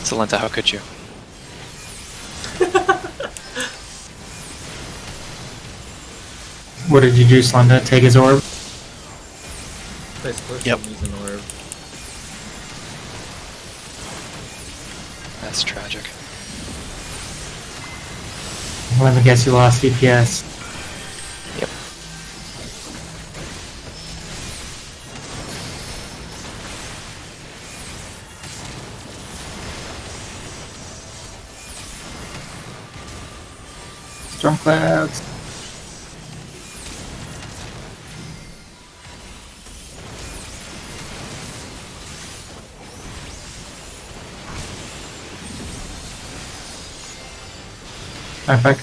Salenta, how could you? What did you do, Slenda? Take his orb? Yep. Use an orb. That's tragic. Let me guess, you lost DPS. Yep. Storm clouds. Back.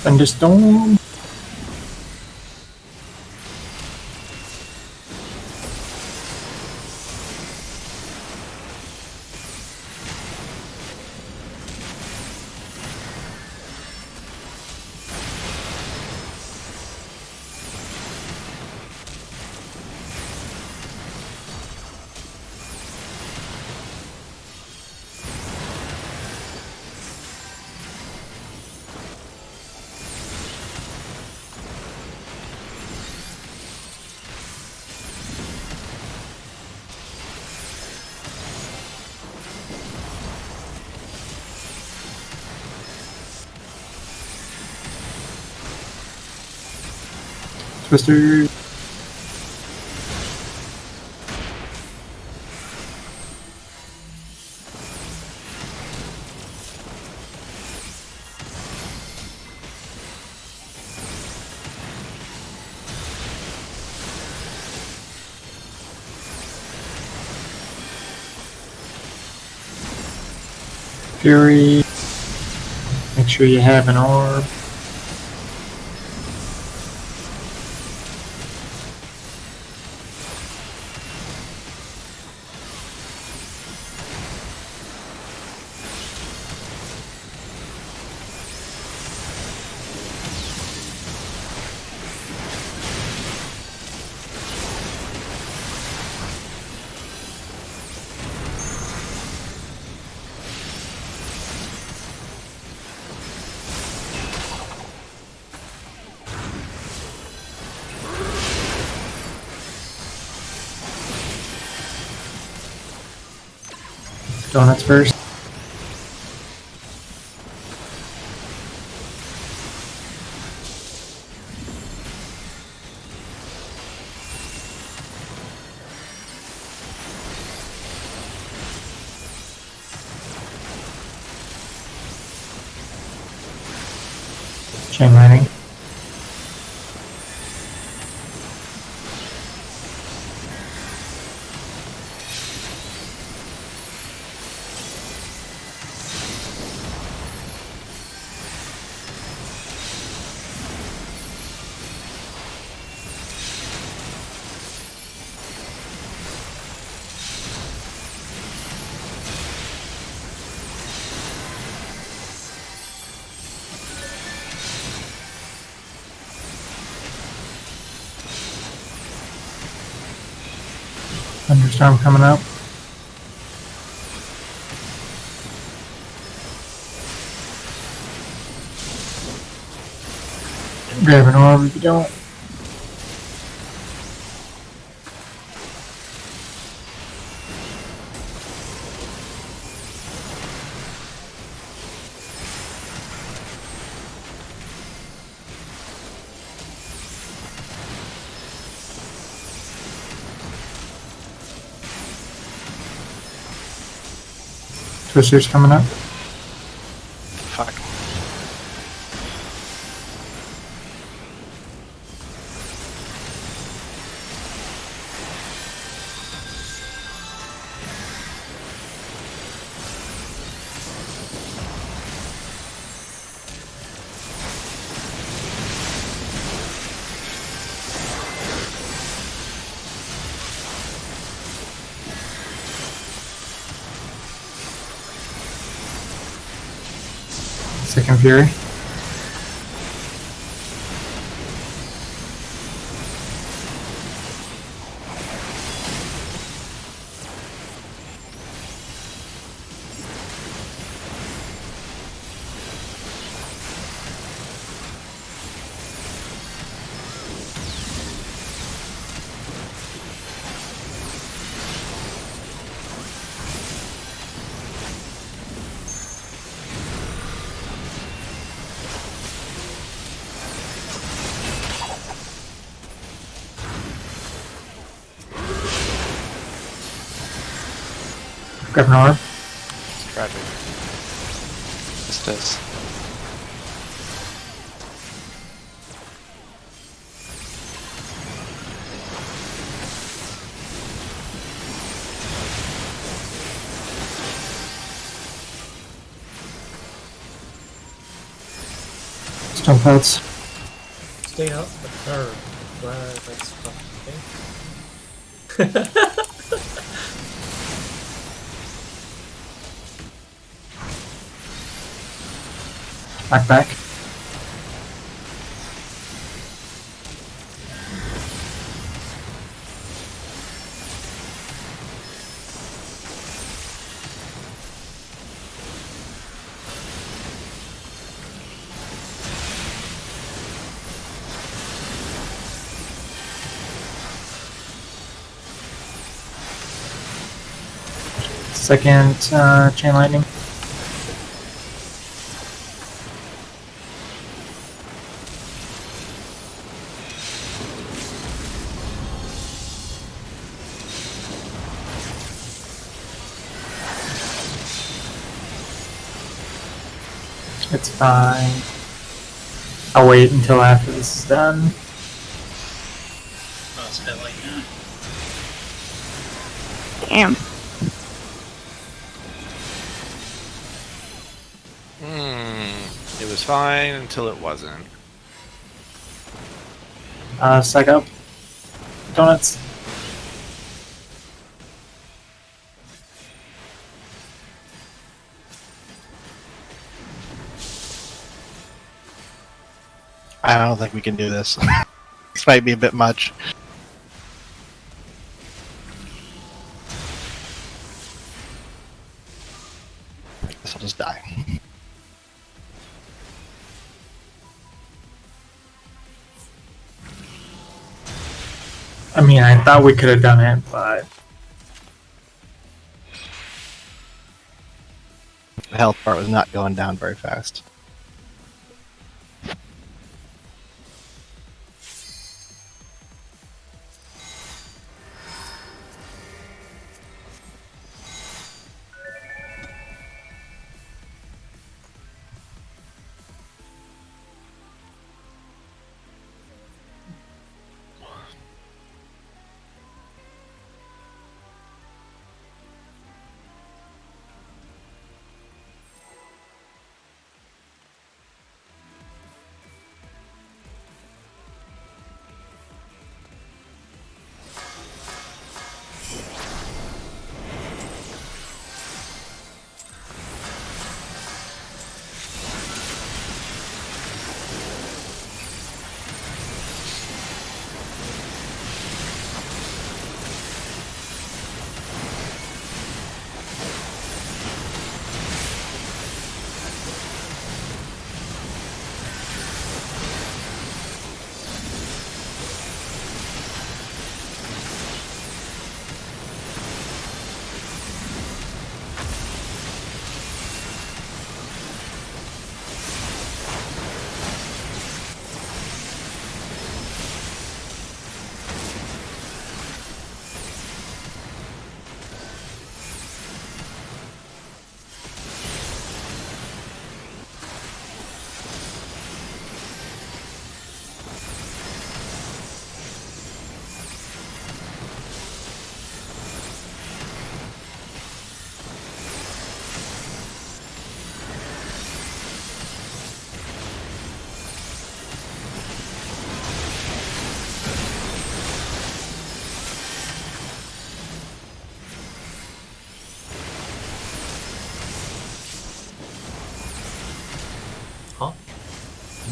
Thunderstorm. Twister. Fury. Make sure you have an orb. Donuts first. Chain lightning. Thunderstorm coming up. Grab an orb if you don't. Twister's coming up. Fuck. Second Fury. Grab an orb. Tragic. This does. Stone Clouds. Stay out the curb. Well, that's fucking. Back. Second Chain Lightning. It's fine. I'll wait until after this is done. Oh, it's a bit like that. Damn. It was fine until it wasn't. Stack up. Donuts. I don't think we can do this. This might be a bit much. I guess I'll just die. I mean, I thought we could have done it, but The health part was not going down very fast.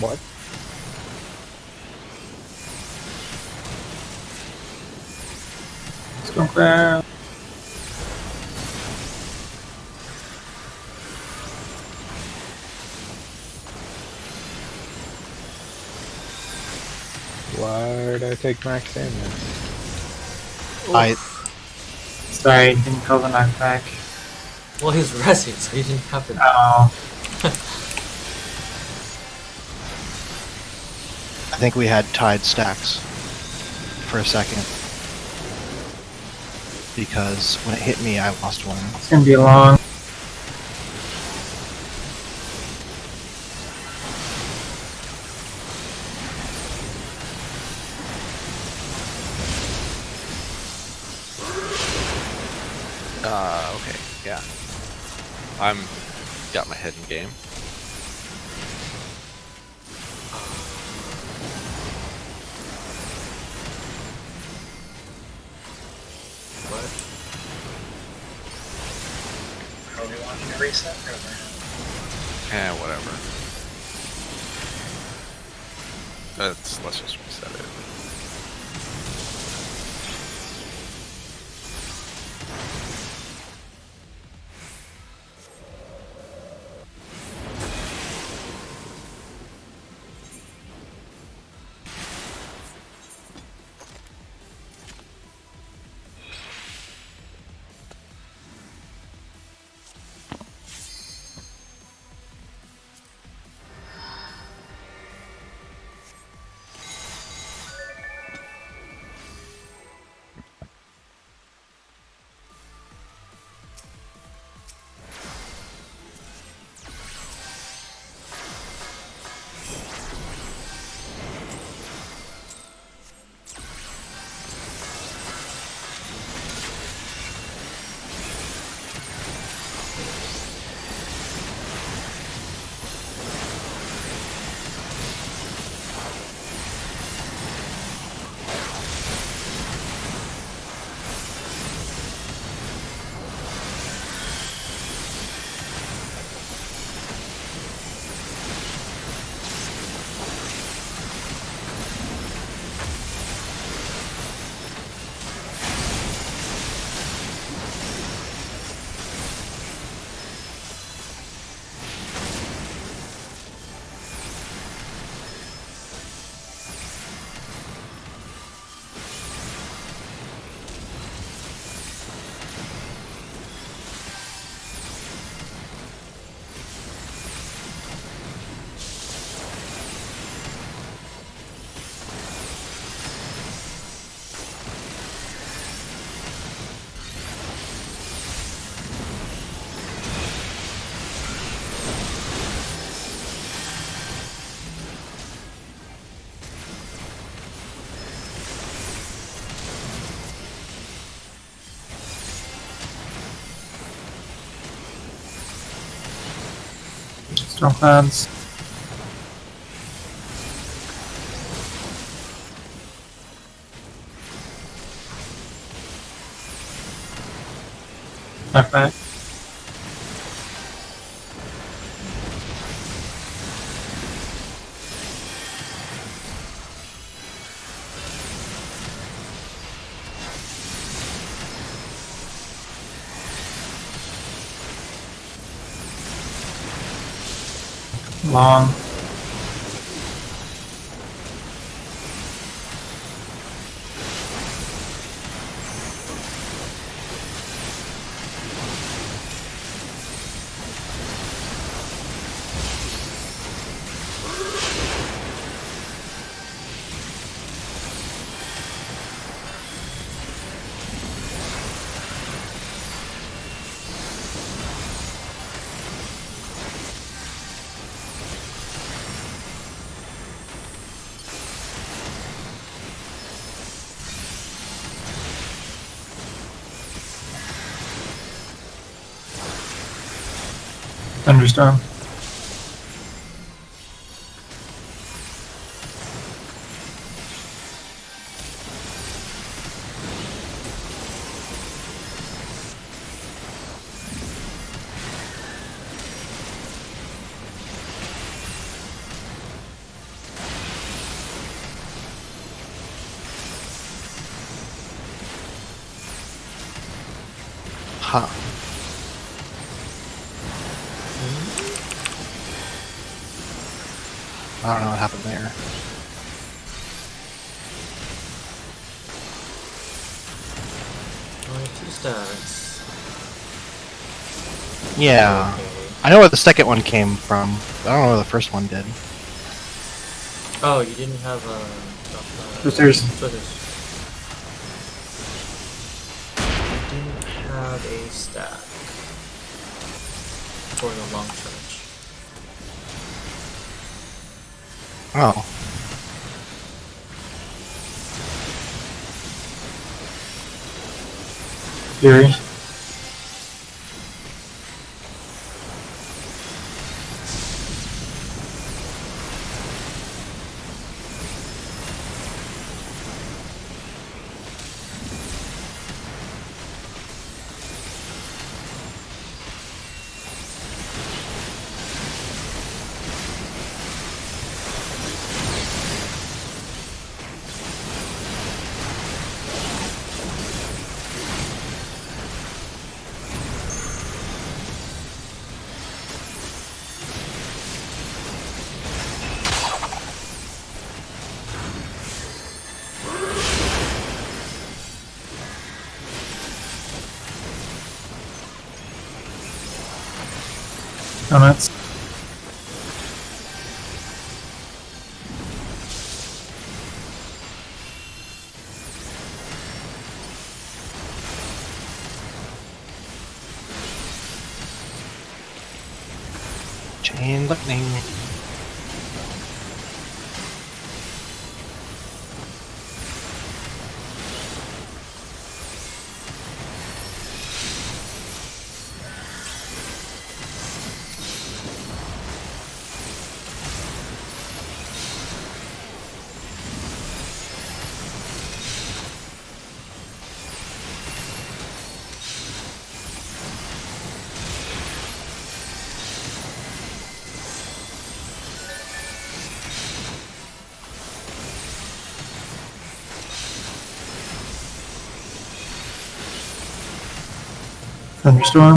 What? Stone crab. Why did I take max damage? I Sorry, didn't call the knockback. Well, he's resting, so he didn't have to. Oh, I think we had tied stacks for a second because when it hit me, I lost one. it's gonna be long. Okay, yeah. I'm got my head in game. What? Are we wanting to reset Whatever. Let's just reset it. Stone crabs. Knockback. Long. Thunderstorm. I don't know what happened there. Only 2 stacks. Yeah. Okay. I know where the second one came from. But I don't know where the first one did. Oh, you didn't have Twizzlers. Twizzlers. You didn't have a stack for the long stretch. Oh. Fury. Donuts. Chain lightning. Thunderstorm.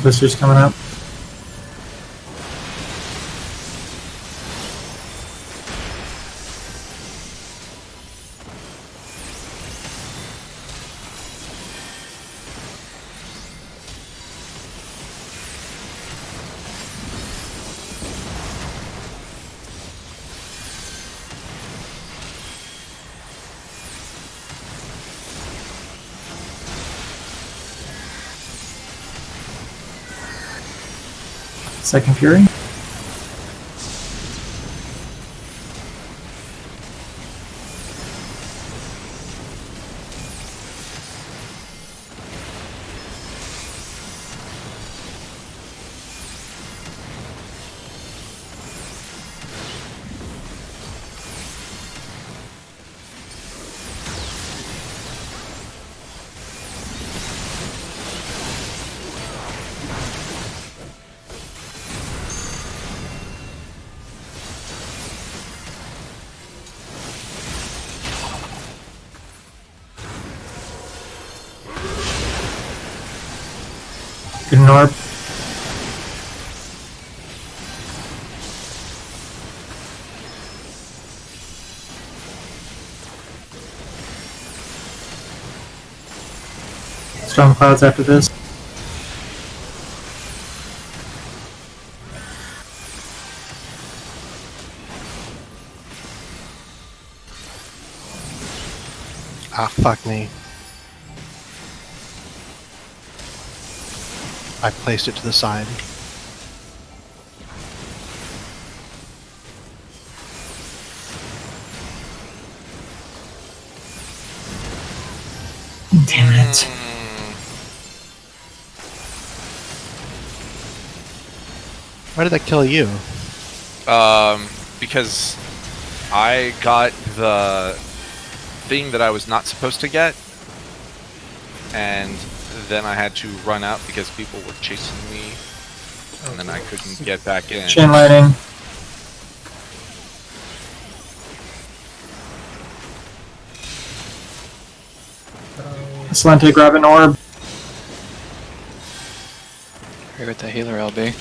Twisters coming up. Second Fury. Ignore. Storm clouds after this. Ah, fuck me. I placed it to the side. Damn it. Why did that kill you? Because I got the thing that I was not supposed to get, and then I had to run out because people were chasing me, and then I couldn't get back in. Chain lightning. Slante, grab an orb. Agree with the healer, LB.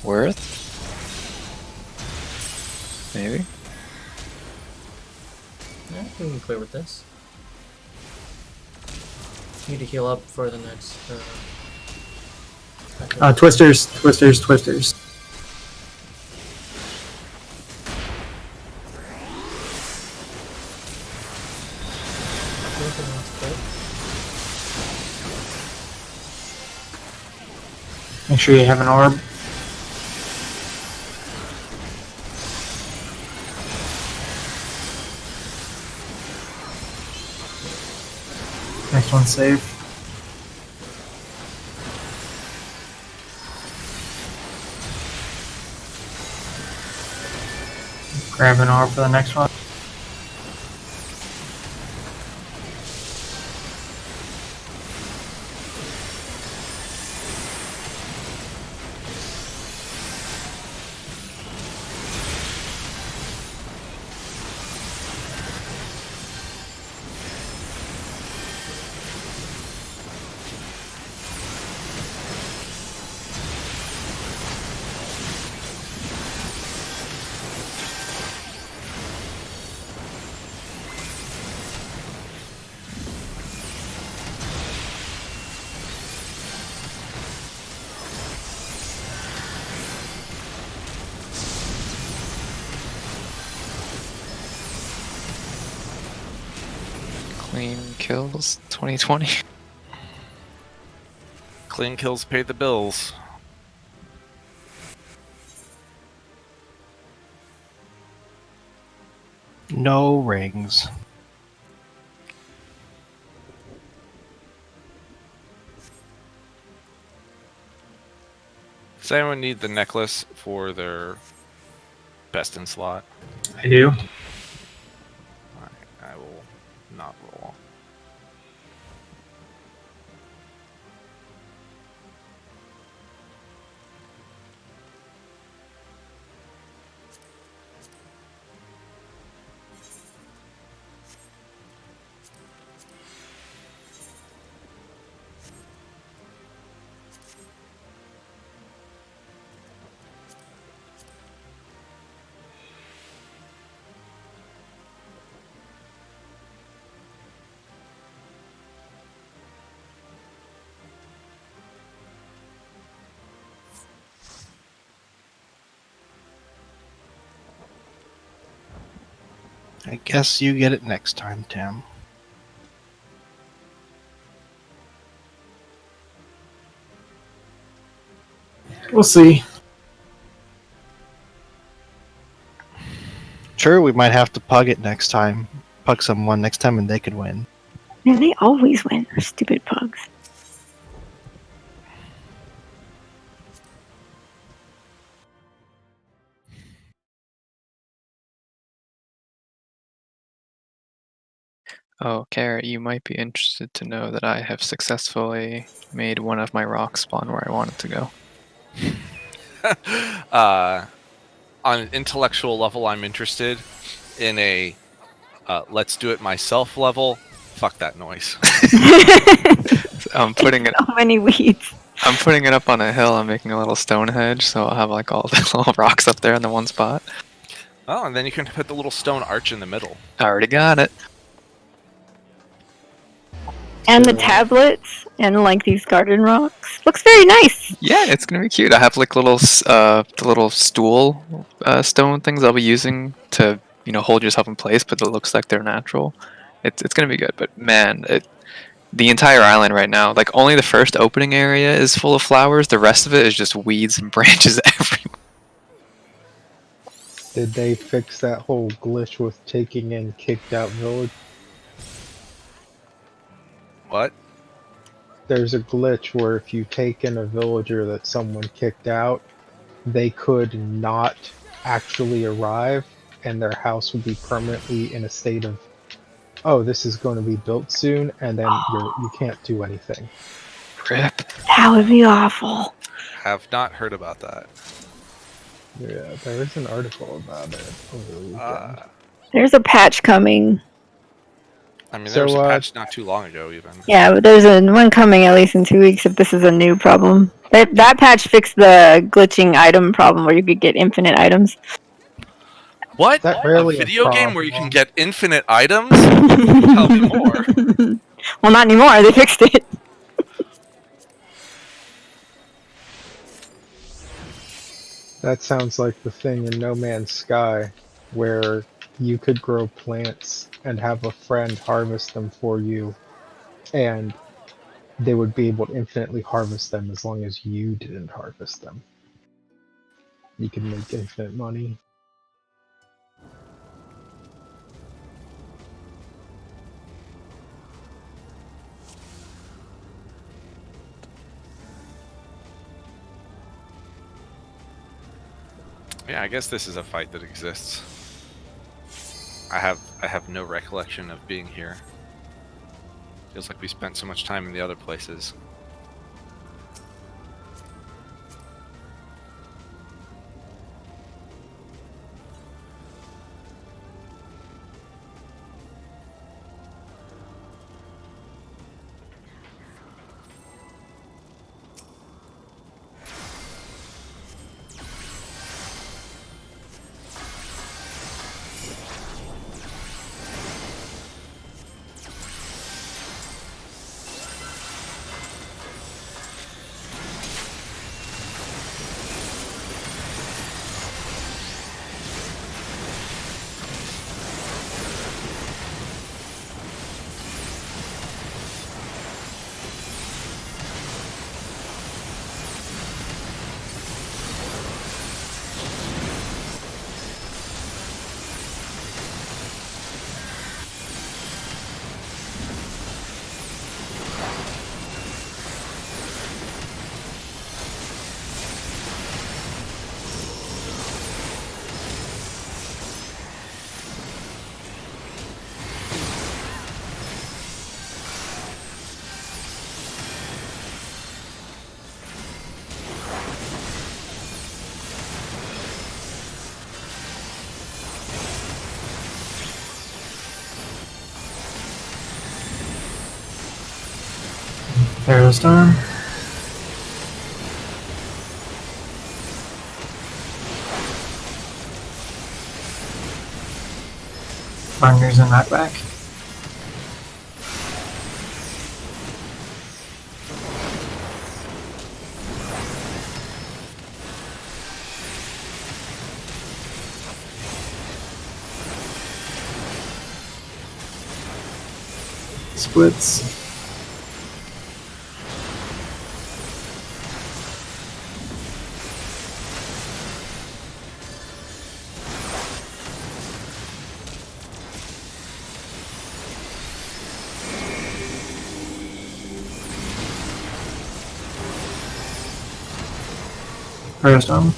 Worth? Maybe? Yeah, I think we can clear with this. Need to heal up for the next. Twisters, twisters, twisters. Make sure you have an orb. Next one safe. Grab an orb for the next one. Clean kills 2020. Clean kills pay the bills. No rings. Does anyone need the necklace for their best in slot? I do. Alright, I will not roll. I guess you get it next time, Tim. We'll see. Sure, we might have to pug it next time. Pug someone next time and they could win. Man, they always win. Stupid pugs. Oh, Kara, you might be interested to know that I have successfully made one of my rocks spawn where I want it to go. On an intellectual level, I'm interested. In a let's do it myself level, fuck that noise. I'm putting it. So many weeds. I'm putting it up on a hill. I'm making a little stone hedge, so I'll have like all the little rocks up there in the one spot. Oh, and then you can put the little stone arch in the middle. I already got it. And the tablets and like these garden rocks. Looks very nice. Yeah, it's gonna be cute. I have like the little stool stone things I'll be using to hold yourself in place, but it looks like they're natural. It's gonna be good. But man, the entire island right now, like only the first opening area is full of flowers. The rest of it is just weeds and branches everywhere. Did they fix that whole glitch with taking in kicked out village? What? there's a glitch where if you take in a villager that someone kicked out, they could not actually arrive, and their house would be permanently in a state of, oh, this is going to be built soon, and then you can't do anything. Rip. That would be awful. Have not heard about that. Yeah, there is an article about it over the weekend. There's a patch coming. I mean, So, there was a patch not too long ago, even. Yeah, but there's one coming at least in 2 weeks if this is a new problem. That patch fixed the glitching item problem where you could get infinite items. What? That A rarely a video game where you can problem. get infinite items? Tell me more. Well, not anymore. They fixed it. That sounds like the thing in No Man's Sky, where you could grow plants and have a friend harvest them for you, and they would be able to infinitely harvest them as long as you didn't harvest them. You could make infinite money. Yeah, I guess this is a fight that exists. I have no recollection of being here. Feels like we spent so much time in the other places. Aerostorm. Binders and knockback. Splits. Aerostorm.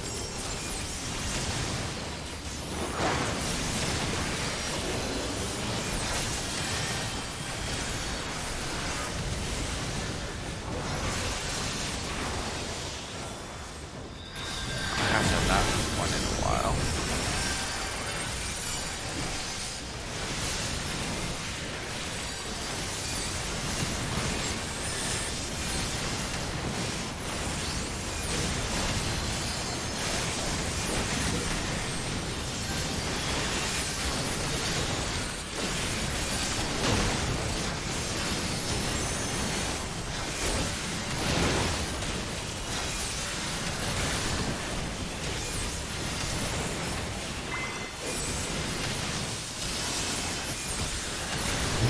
I haven't done that one in a while.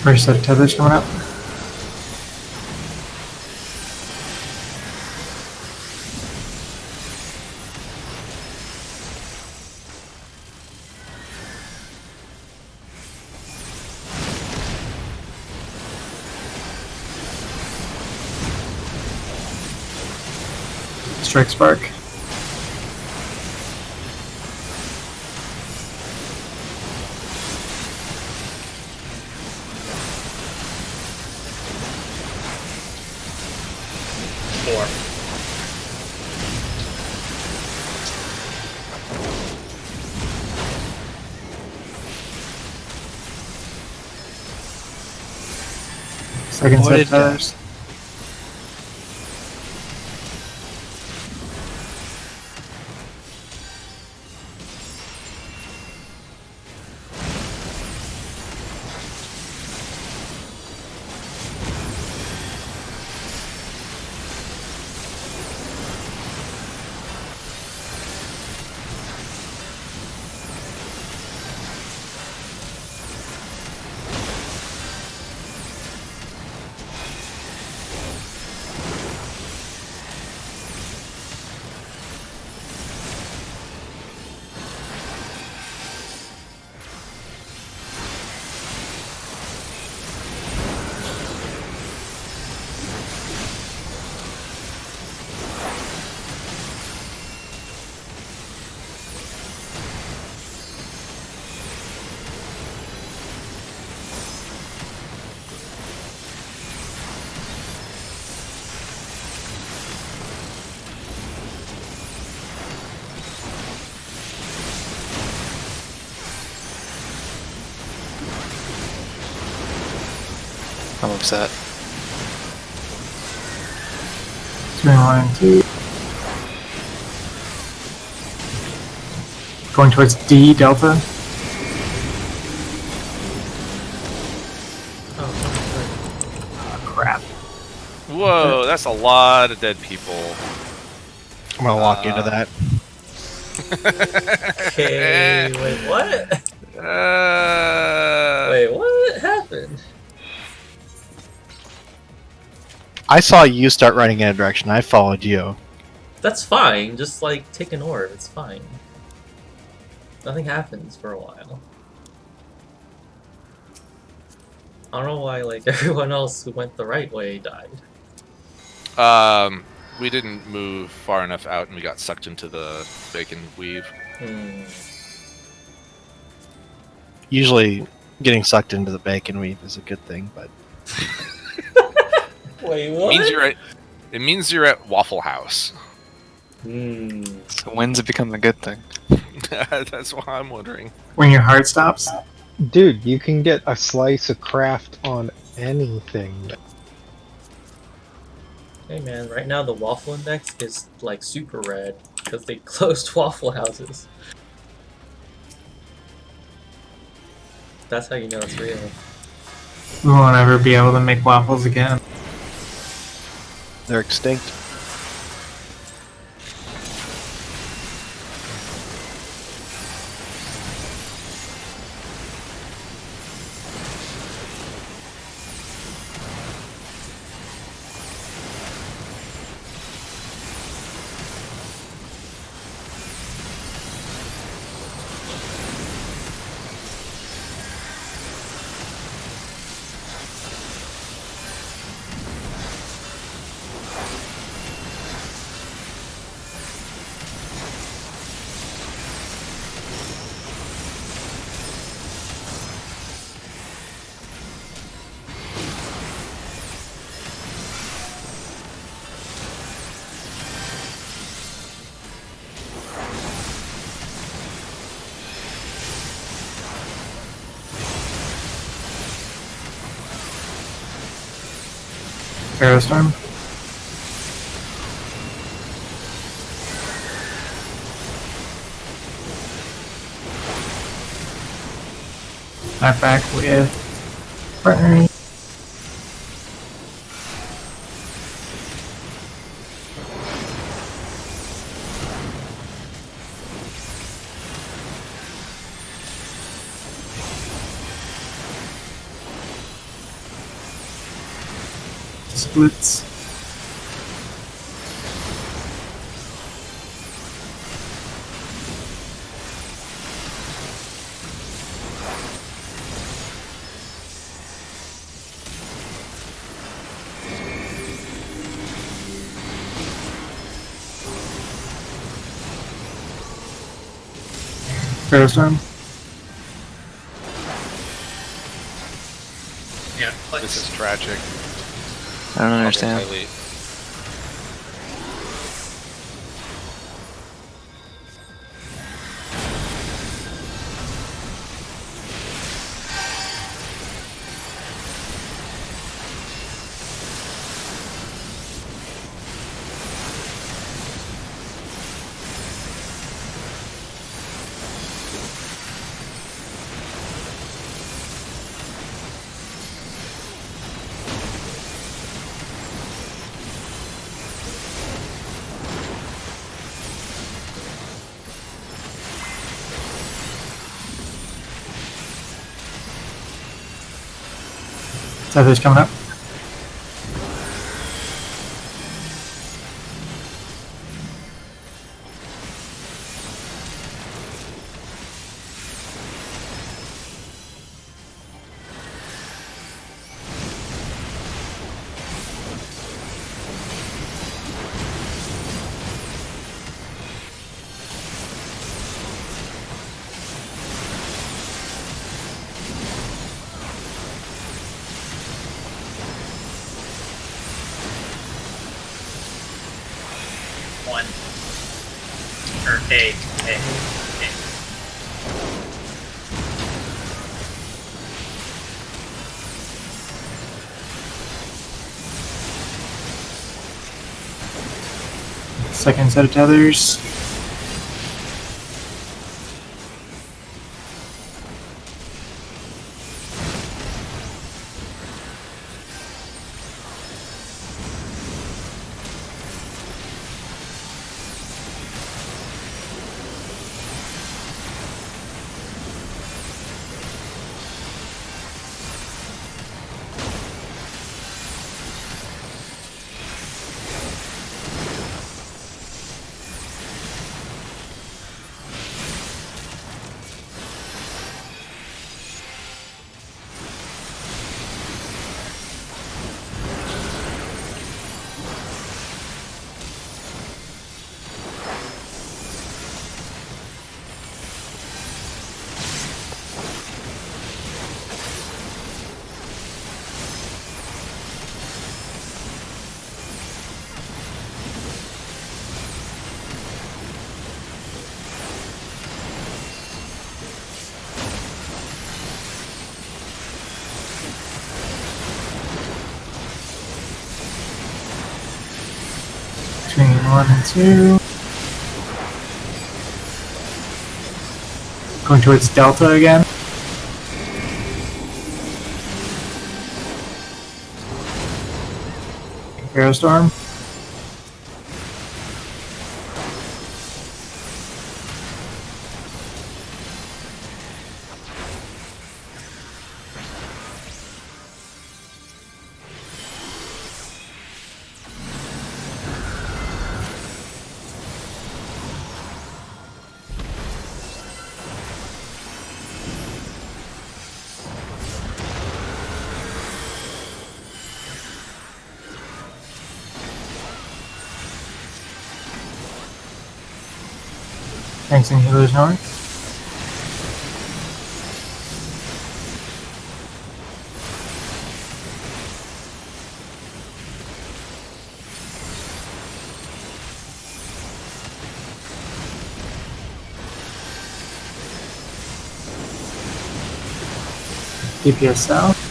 First set of tethers coming up. Strike Spark. Four. Second What set did feathers. I'm upset. Doing 1 and 2. Going towards D, Delta. Oh, Crap. Whoa, that's a lot of dead people. I'm gonna walk into that. okay. Wait, what? Wait, what happened? I saw you start running in a direction. I followed you. That's fine. Just like take an orb. It's fine. Nothing happens for a while. I don't know why like everyone else who went the right way died. We didn't move far enough out, and we got sucked into the bacon weave. Hmm. Usually, getting sucked into the bacon weave is a good thing, but Wait, It what? means you're at. It means you're at Waffle House. Hmm. So when's it become a good thing? That's what I'm wondering. When your heart stops. Dude, you can get a slice of craft on anything. Hey man, right now the waffle index is like super red because they closed waffle houses. That's how you know it's real. We won't ever be able to make waffles again. they're extinct. Aerostorm. Knock back with partnering. Splits. Ferrostorm. Yeah, This is tragic. I don't I'll understand. play late. Tether's coming up. one. Or A. Second set of tethers. Between 1 and 2. Going towards Delta again. Aerostorm. Thanks and healers north. DPS south.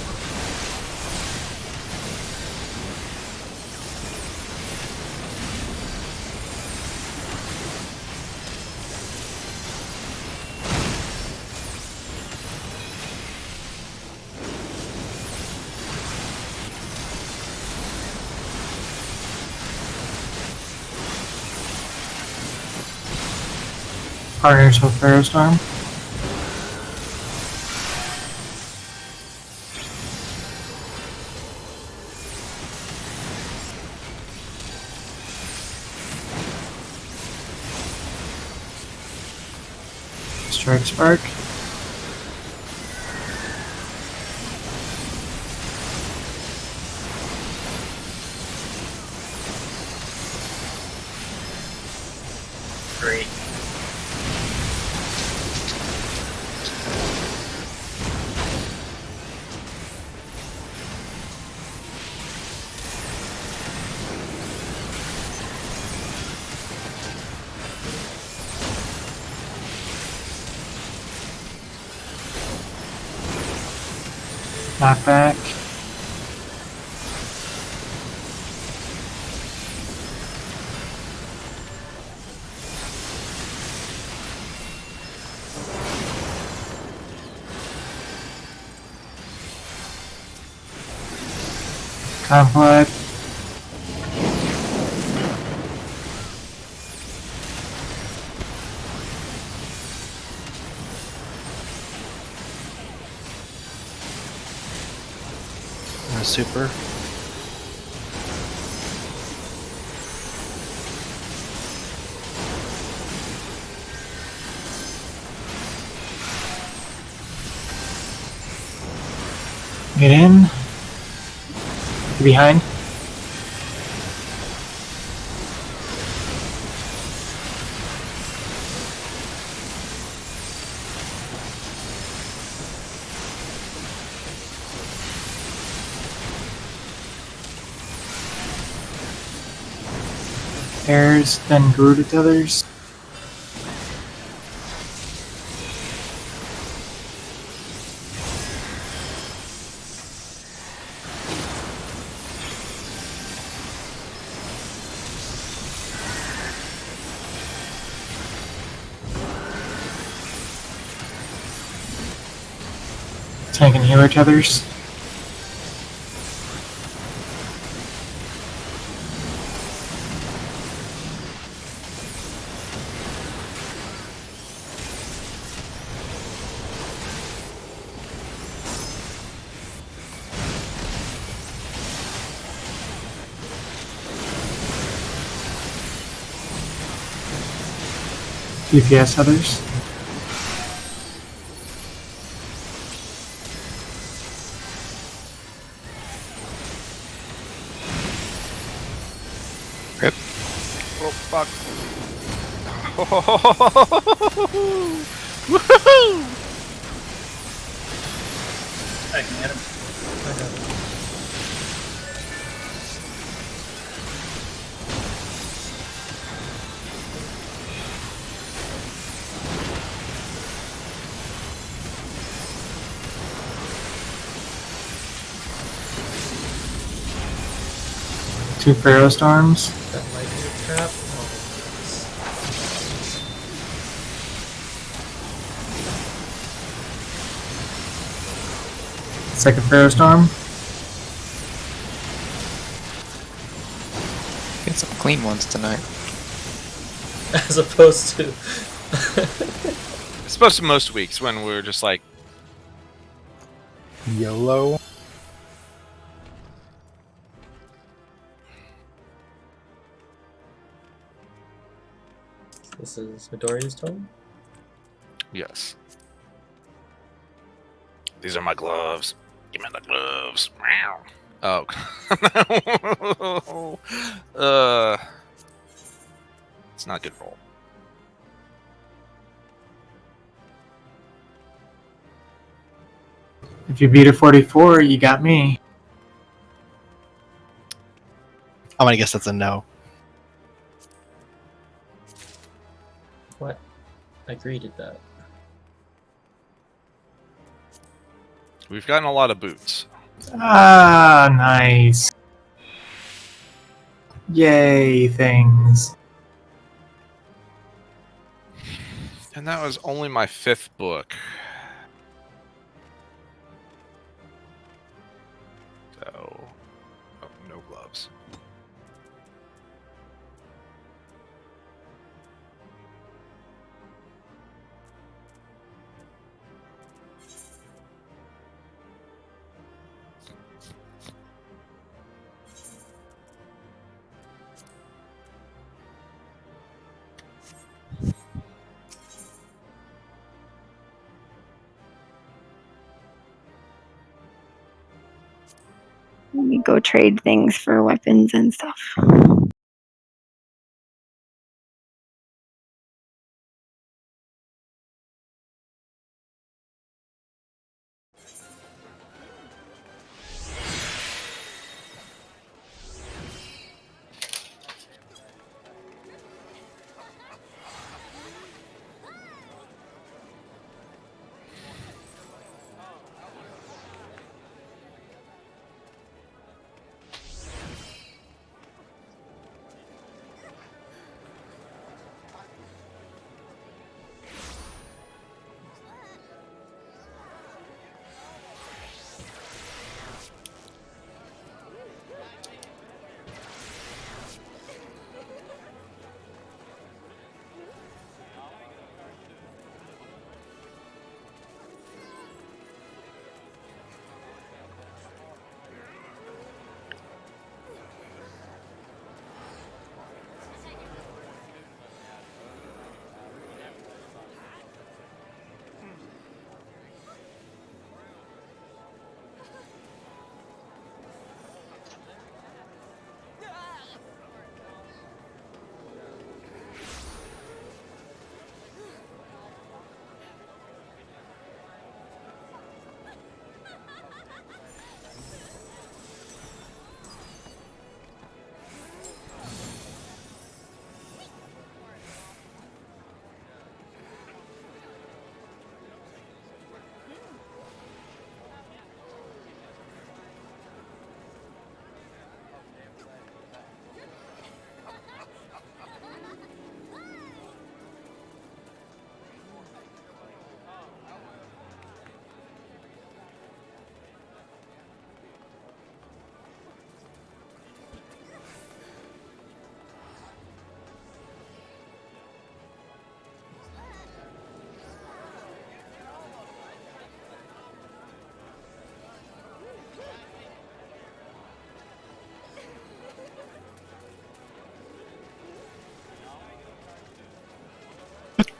Partners with Ferrostorm. Strike Spark. Great. Knockback. Conflict. And a super. Get in. Get behind. Airs, then grew to others. Tank and healer tethers. DPS others. Rip. Oh fuck! Woohoo! I can get him. I got it. Two Pharaoh Storms. That might be a trap. Oh, Second Pharaoh Storm. Get some clean ones tonight. As opposed to. It's supposed to most weeks when we're just like, YOLO. This is Midoriya's turn. yes. These are my gloves. Give me the gloves. Meow. Oh. It's not a good roll. If you beat a 44, you got me. I'm gonna guess that's a no. What? I greeted that. We've gotten a lot of boots. Ah, nice. Yay, things. And that was only my 5th book. So, oh, no gloves. Let me go trade things for weapons and stuff.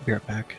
Be right back.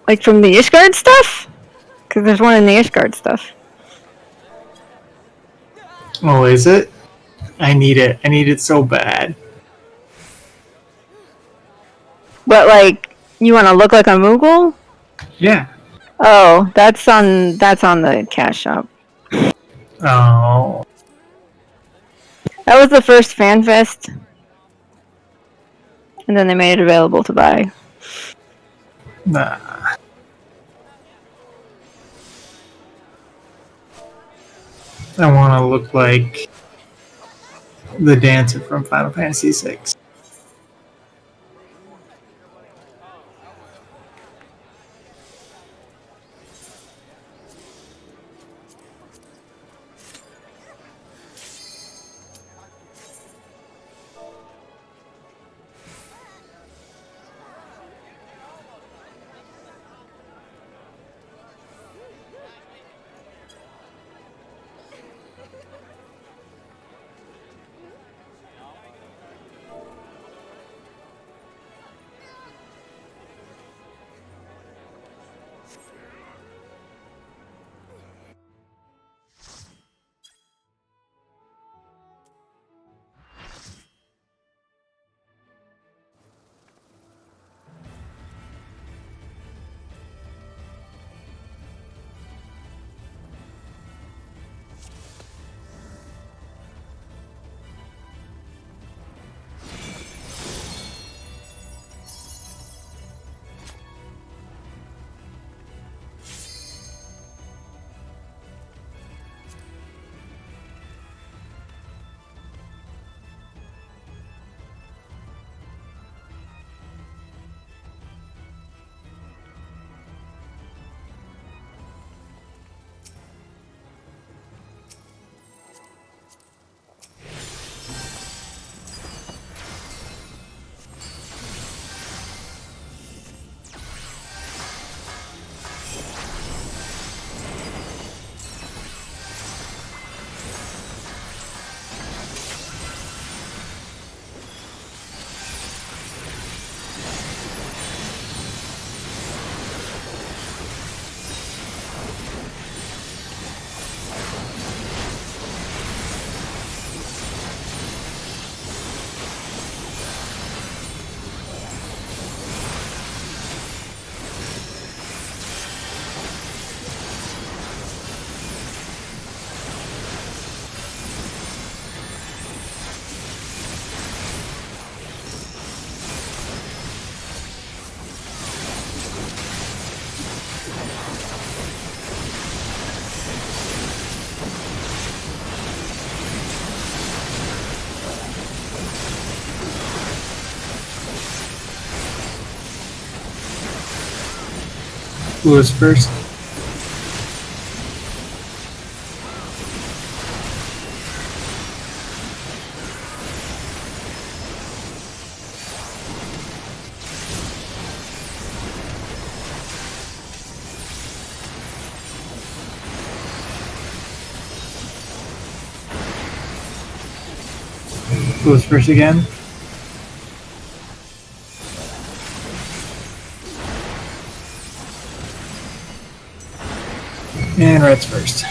Like from the Ishgard stuff? Because there's one in the Ishgard stuff. Oh, is it? I need it. I need it so bad. But like, you want to look like a Moogle? Yeah. Oh, that's on the cash shop. Oh. That was the first fan fest, and then they made it available to buy. Nah. I want to look like the dancer from Final Fantasy VI. Who was first? Who was first again? And Red's first.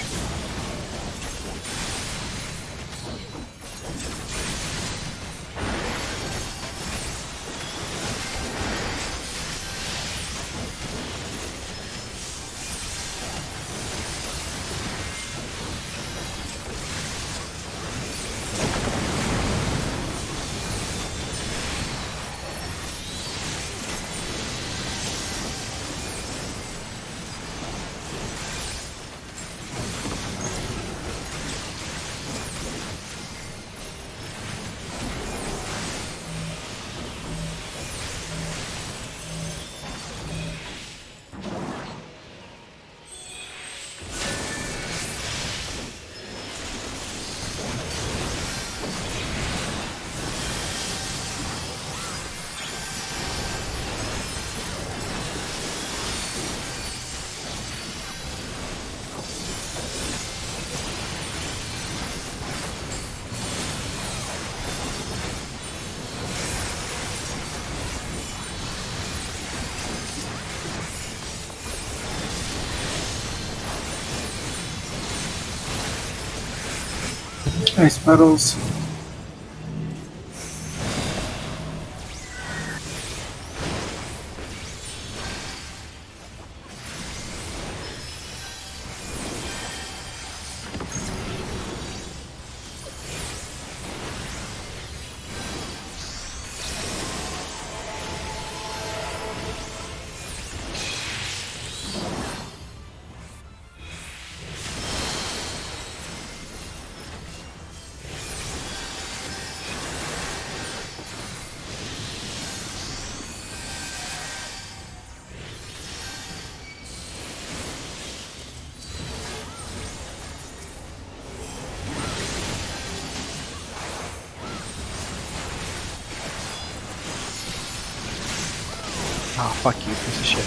Ice puddles. Oh, fuck you, piece of shit.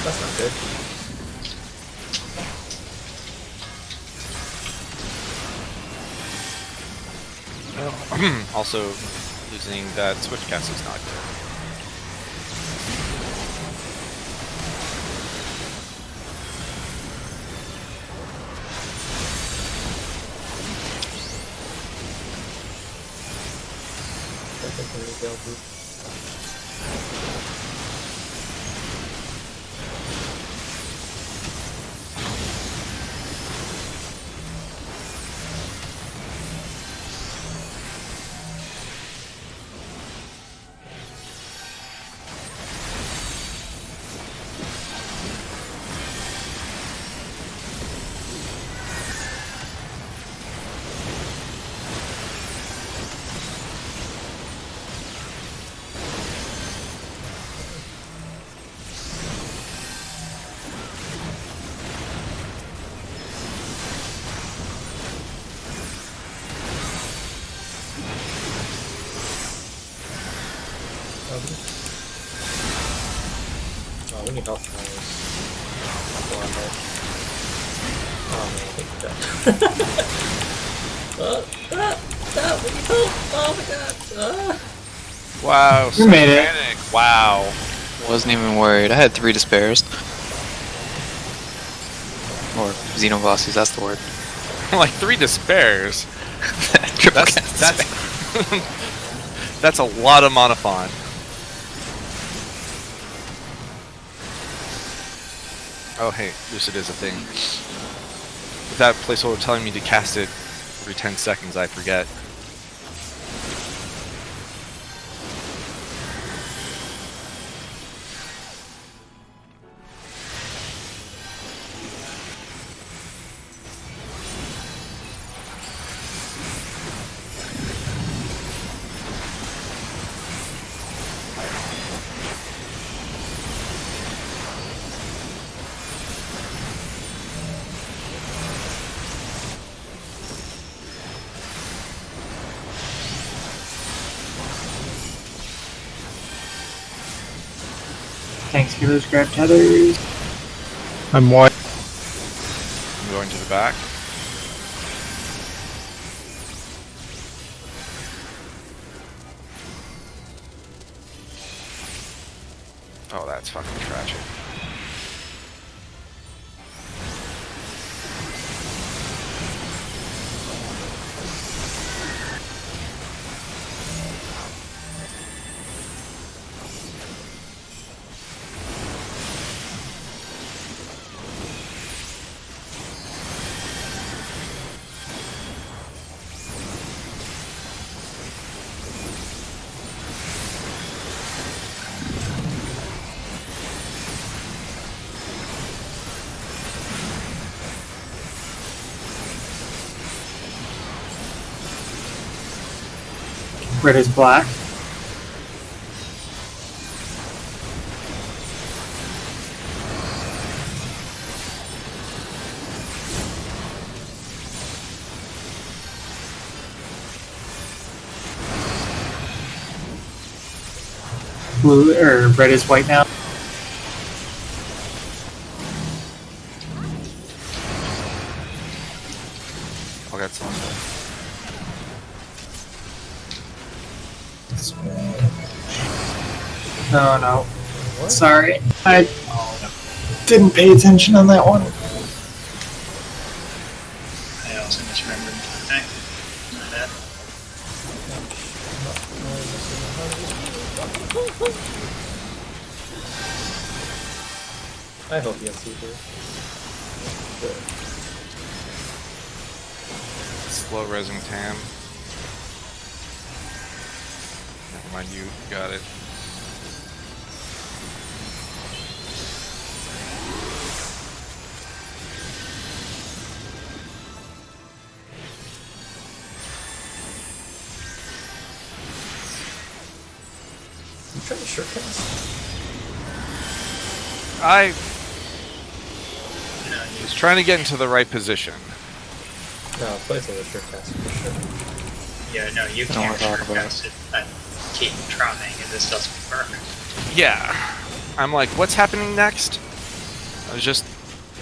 That's not good. Also, losing that switch cast is not good. Oh, we need help from those. Oh man, I think we're dead. We need help! Oh my god! Wow, You so made it. panic. Wow. Wasn't even worried. I had 3 despairs. Or xenobosses, that's the word. Like 3 despairs. Triple That's cast that's despair. that's a lot of monophon. Oh hey, Lucid is a thing. With that placeholder telling me to cast it every 10 seconds, I forget. Thanks, healers. Grab tethers. I'm wide. I'm going to the back. Oh, that's fucking tragic. Red is black. Blue or red is white now. Oh no. What? Sorry. I didn't pay attention on that one. I also misremembered. Okay. My bad. I hope you have super. Good. Slow resing Tam. Never mind, you got it. You trying to shortcast? I was trying to get into the right position. No, place on the shortcast for sure. Yeah, no, you don't can't wanna talk about shortcast it. I keep trying, and this doesn't work. Yeah. I'm like, what's happening next? I was just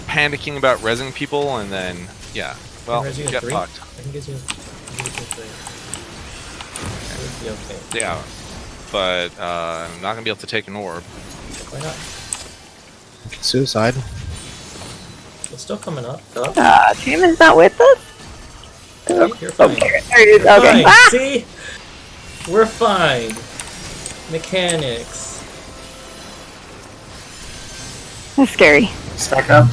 panicking about resing people, and then, yeah. Well, Res you in get 3? fucked. I can get you in 3. It would be okay. Yeah. But, I'm not gonna be able to take an orb. Why not? Suicide. It's still coming up. Up. Tim is not with us? See? You're fine. Okay, there it is. You're Okay. fine. Ah! See? We're fine. Mechanics. That's scary. Stack up.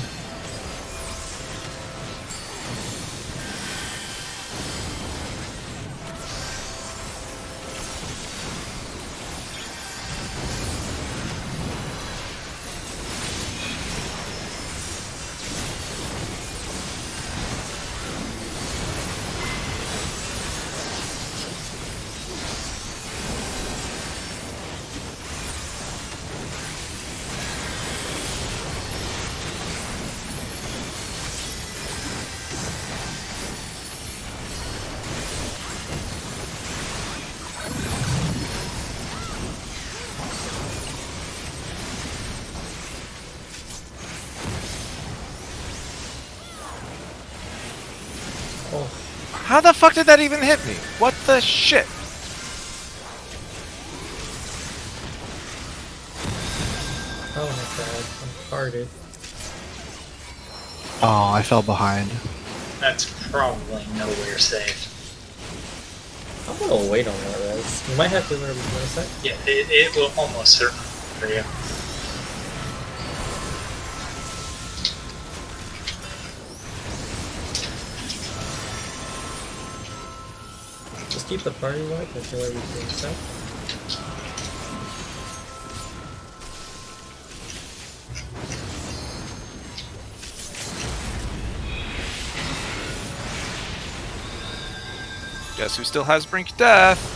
Oh, How the fuck did that even hit me? What the shit? oh my god. I'm carded. Oh, I fell behind. That's probably nowhere safe. I'm gonna wait on that res. You might have to learn in a sec. Yeah, it will almost certainly for you. Just keep the party light until everything's set. Guess who still has Brink Death?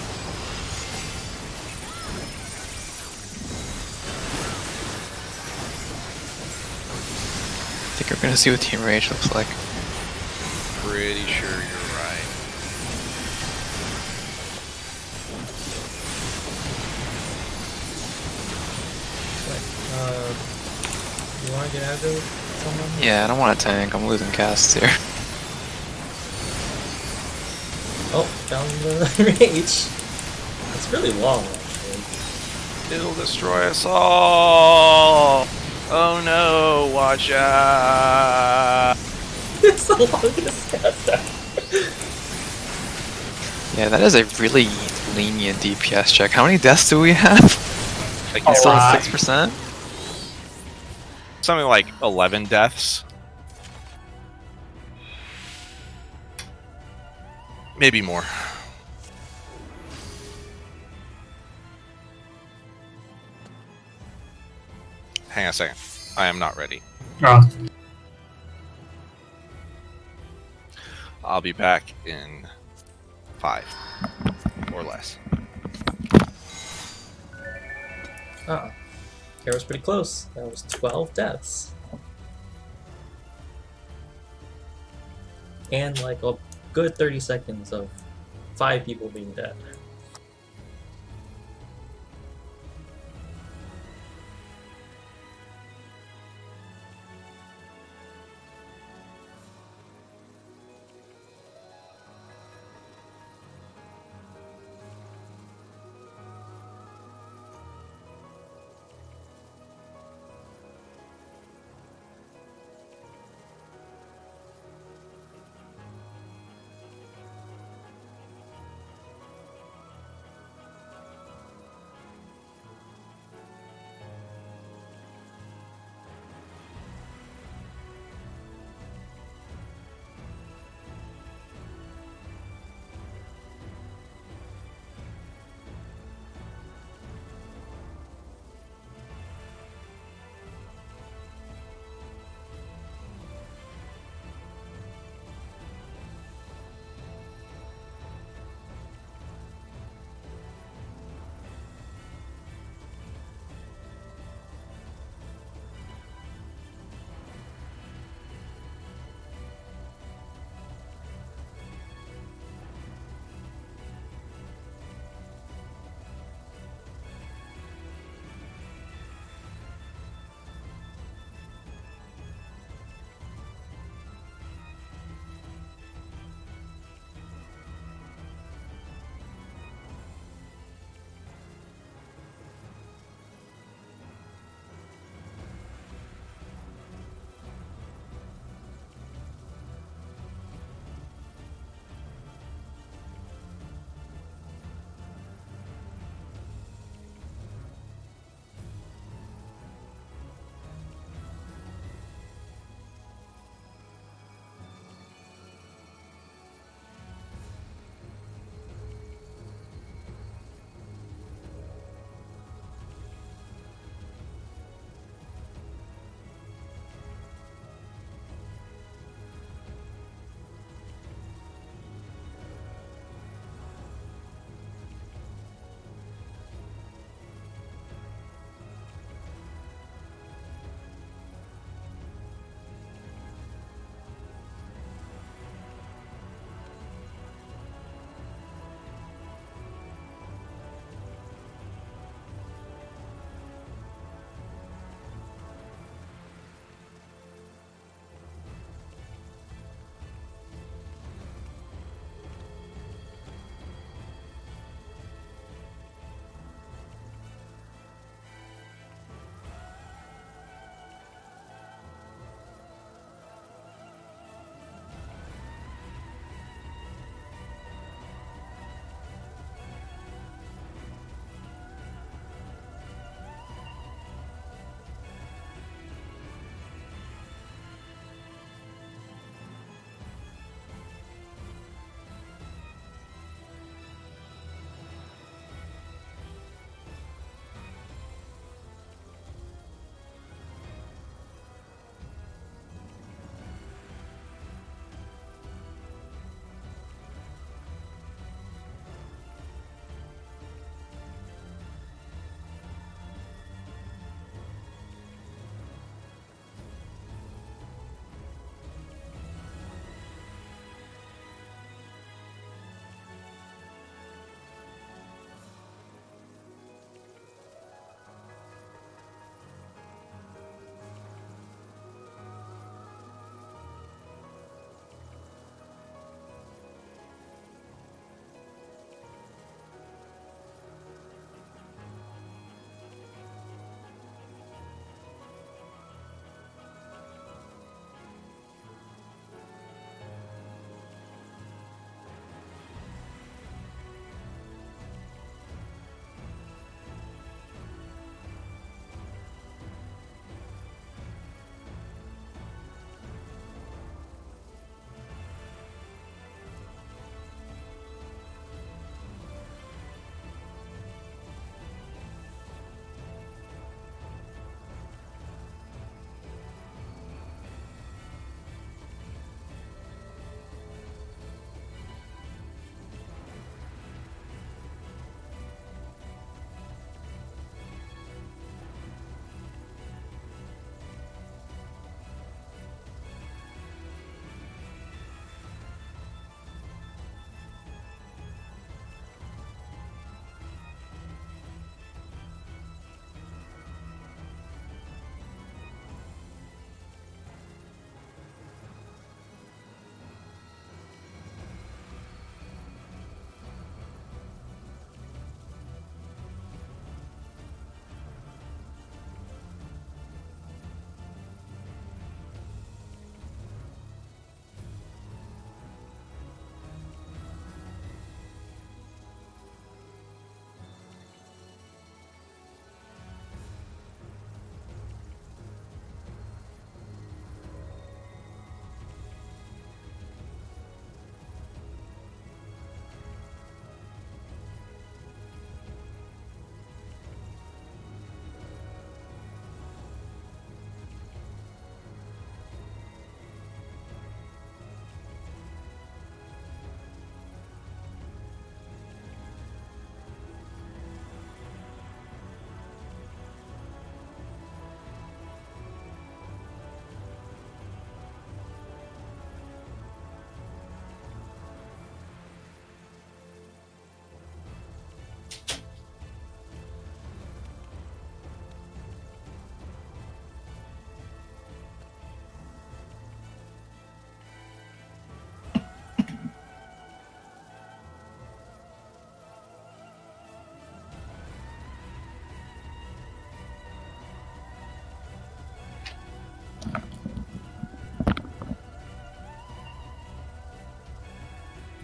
I think we're gonna see what Team Rage looks like. Pretty sure you're right. You wanna get aggro with someone? Yeah, I don't want to tank. I'm losing casts here. Oh, down the range. It's really long, actually. It'll destroy us all. Oh no, watch out. It's the longest cast ever. Yeah, that is a really lenient DPS check. How many deaths do we have? Like, A Still lot. 6%? something like 11 deaths. Maybe more. Hang on a second. I am not ready. Oh, I'll be back in 5 or less. Ah, that was pretty close. That was 12 deaths. And like a good 30 seconds of 5 people being dead.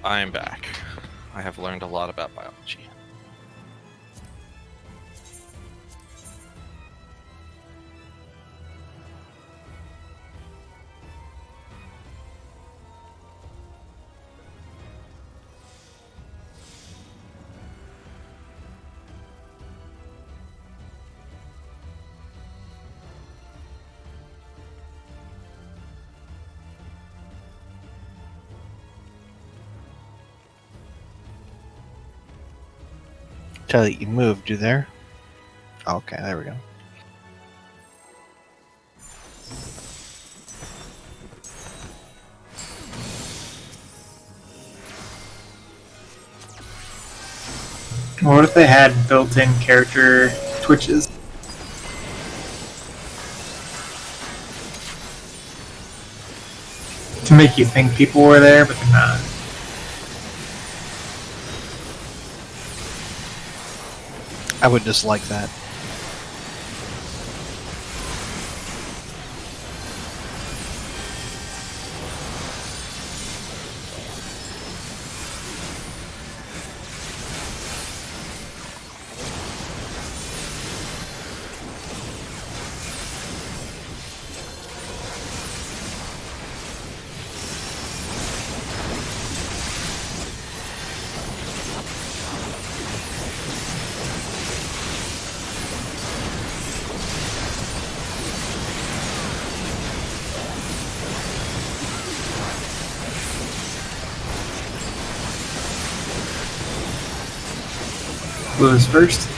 I am back. I have learned a lot about biology. Tell you moved, you there? Okay, there we go. What if they had built-in character twitches? To make you think people were there, but they're not. I would dislike that. Blue is first.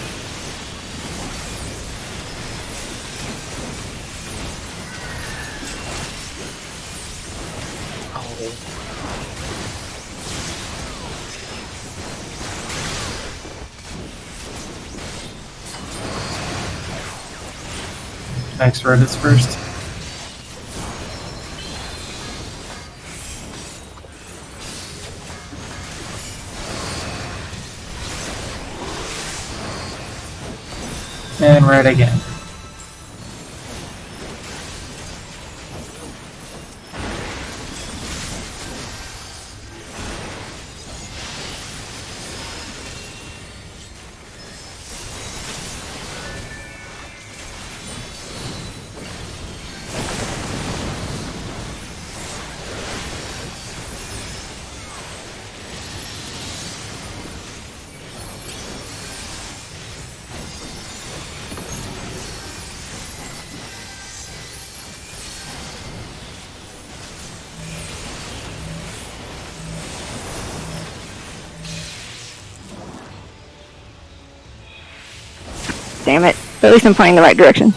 Next red is first. And red again. Damn it. But at least I'm pointing the right direction.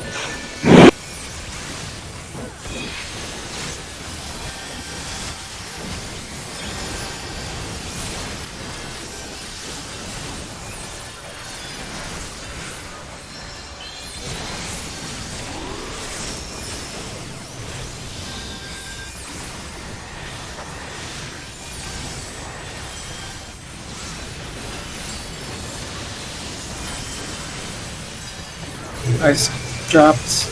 Ice dropped.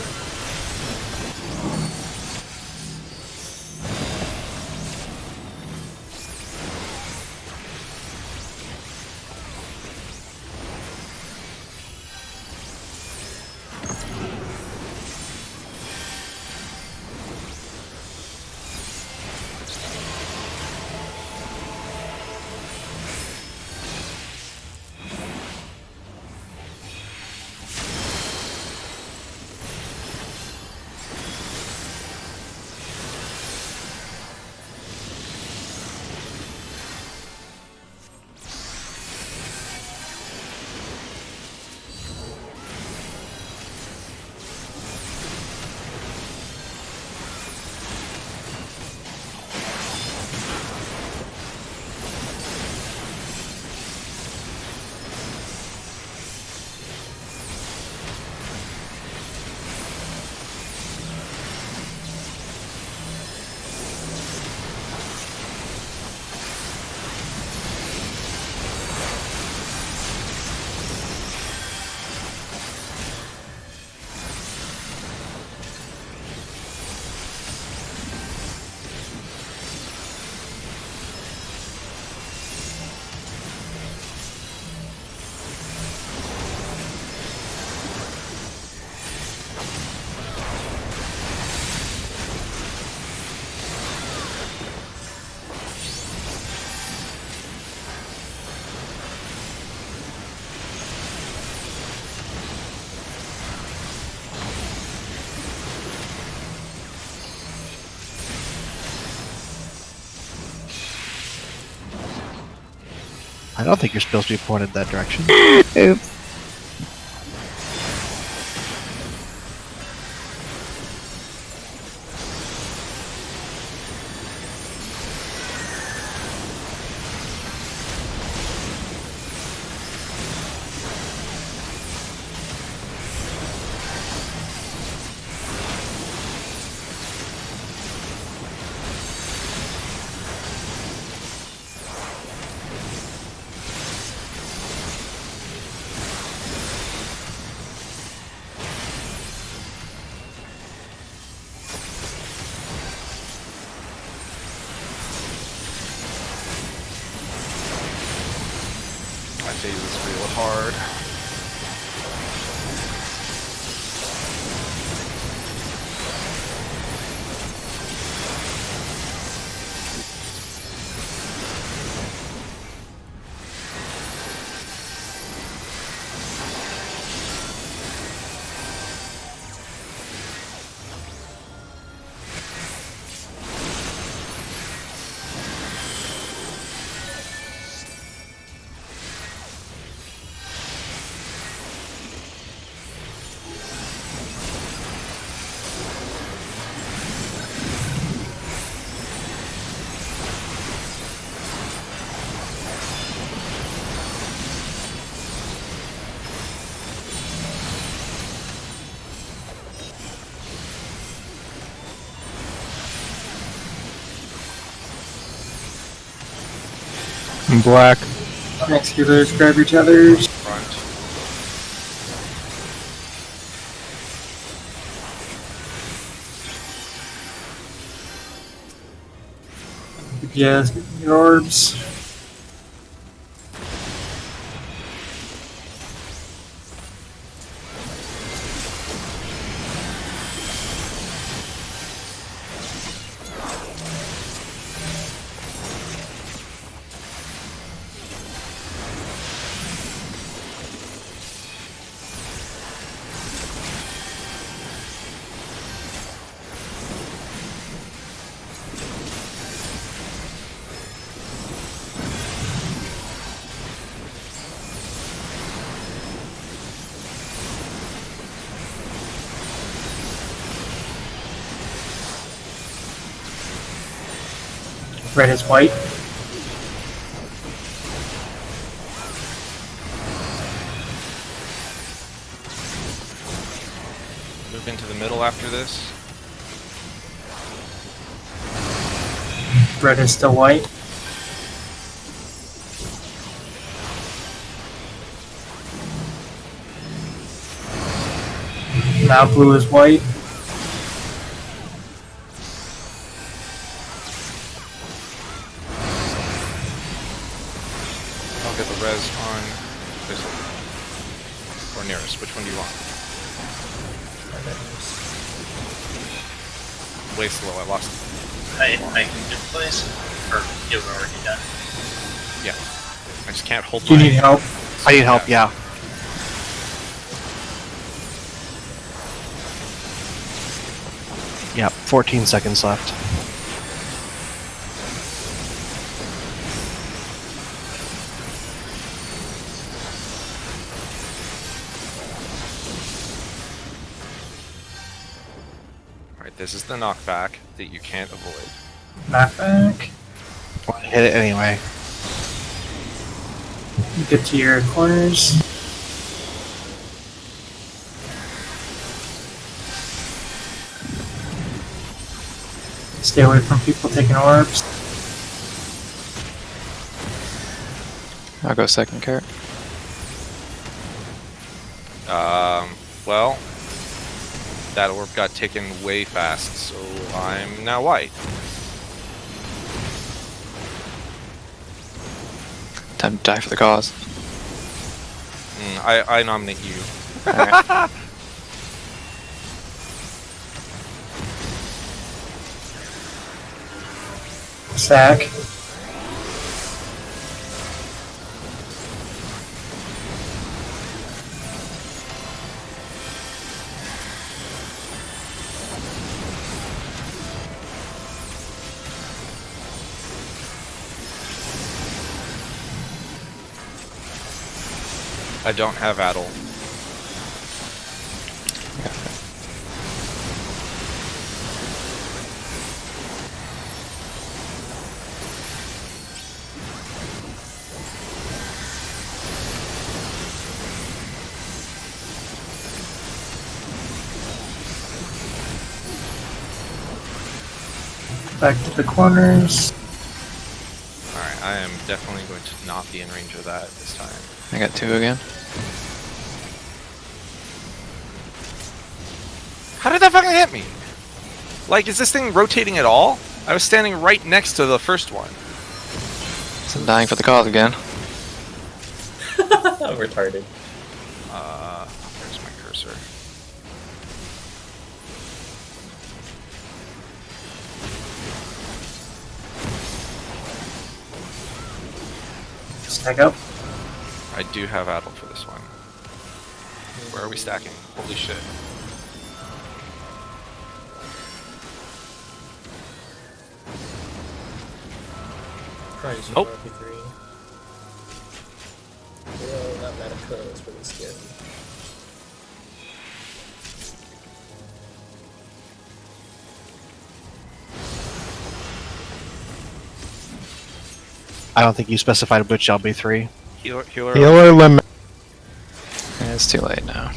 I don't think you're supposed to be pointed that direction. Oops. My phase is real hard. Black. Executors, grab each other's. Front. Yes, your orbs. Red is white. Move into the middle after this. Red is still white. Now blue is white. I'll get the res on this one. Or nearest. Which one do you want? Way slow. I lost it. I can just place? Or you've already done? Yeah. I just can't hold Do you my... need help? I need help, yeah. Yeah, 14 seconds left. Alright, this is the knockback that you can't avoid. Knockback. Well, hit it anyway. Get to your corners. Stay away from people taking orbs. I'll go second, Carrot. Well, that orb got taken way fast, so I'm now white. Time to die for the cause. I nominate you. Alright. Sack. I don't have Addle. Back to the corners. Alright, I am definitely going to not be in range of that this time. I got 2 again. How did that fucking hit me? Like, is this thing rotating at all? I was standing right next to the first one. So I'm dying for the cause again. Retarded. Where's my cursor? Stack up. I do have Addle for this one. Where are we stacking? Holy shit. Try using Oh. RP3. Whoa, that Medica is really scary. I don't think you specified which LB3. Healer. Healer limit. It's too late now.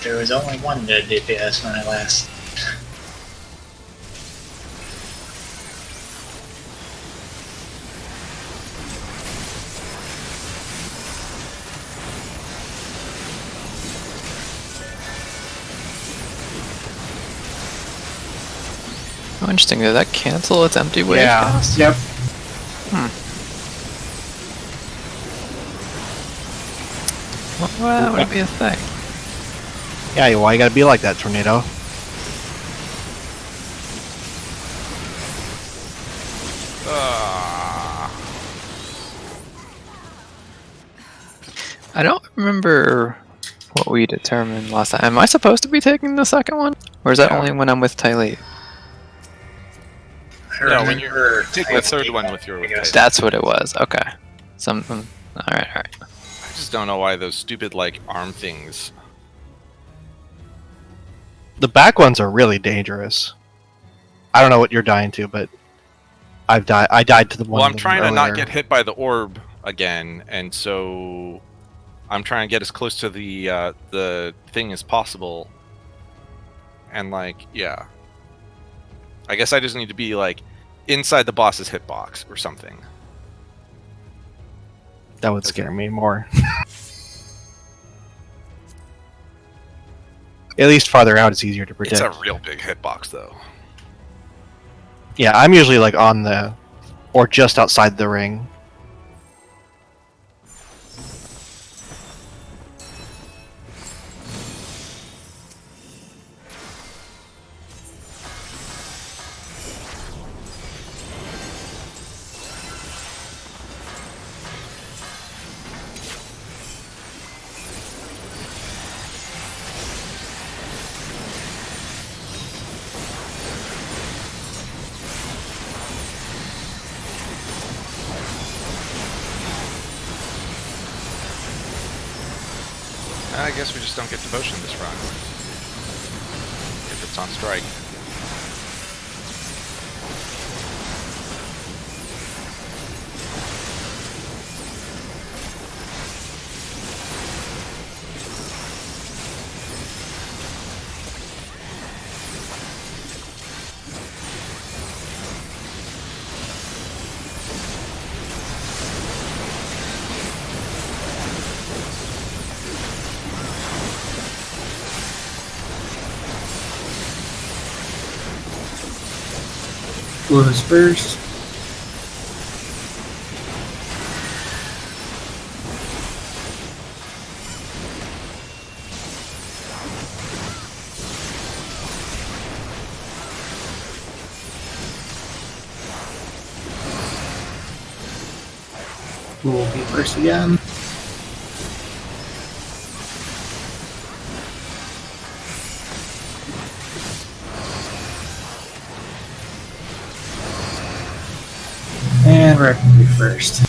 There was only one dead DPS when I last. Oh, interesting. Did that cancel its empty wave Yeah. cast? Yep. Well, that would be a thing. Yeah, why you gotta be like that, Tornado? I don't remember what we determined last time. Am I supposed to be taking the second one? Or is that Yeah. only when I'm with Tylee? No, when you're taking the third one with your rotation. That's what it was. Okay. Something. Alright, alright. I just don't know why those stupid, like, arm things. The back ones are really dangerous. I don't know what you're dying to, but I died to the one. Well, I'm trying to not earlier. get hit by the orb again, and so I'm trying to get as close to the thing as possible. And like, yeah, I guess I just need to be like inside the boss's hitbox or something. That would scare me more. At least farther out, it's easier to predict. It's a real big hitbox, though. Yeah, I'm usually like on the, or just outside the ring. I guess we just don't get devotion this run. If it's on strike. Blues first. Blue will be first again. And red will be first.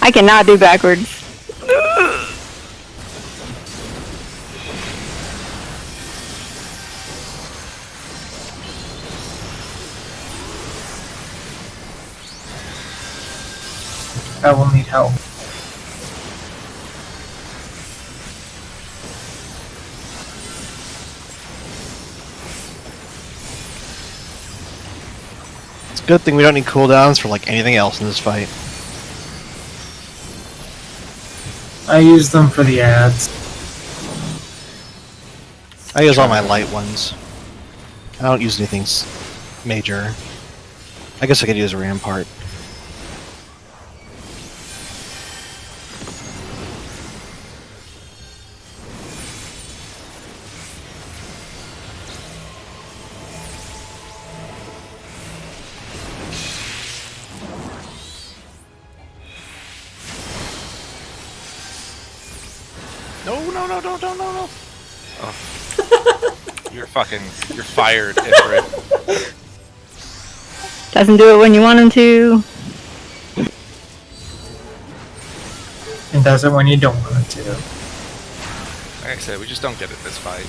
I cannot do backwards. I will need help. It's a good thing we don't need cooldowns for like anything else in this fight. I use them for the ads. I use all my light ones. I don't use anything major. I guess I could use a rampart. No. Oh. You're fired, Ifrit. Doesn't do it when you want him to. And does it when you don't want it to. Like I said, we just don't get it this fight.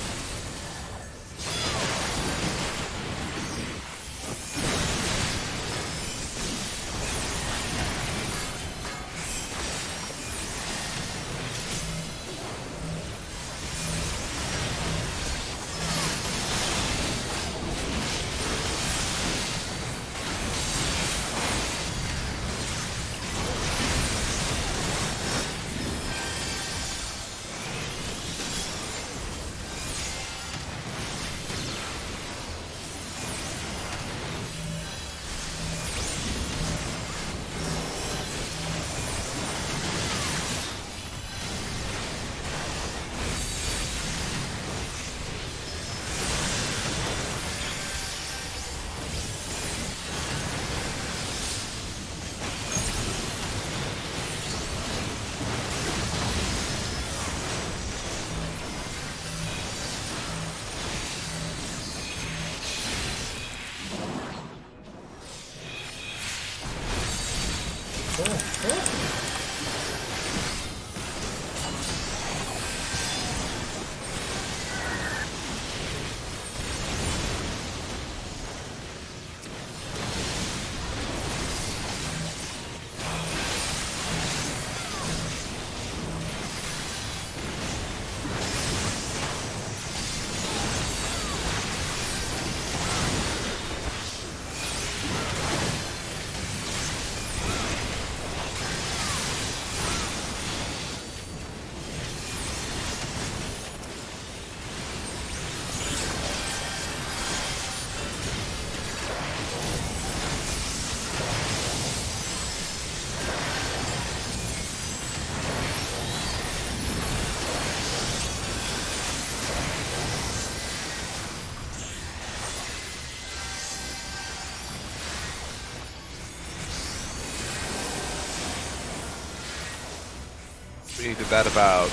We did that about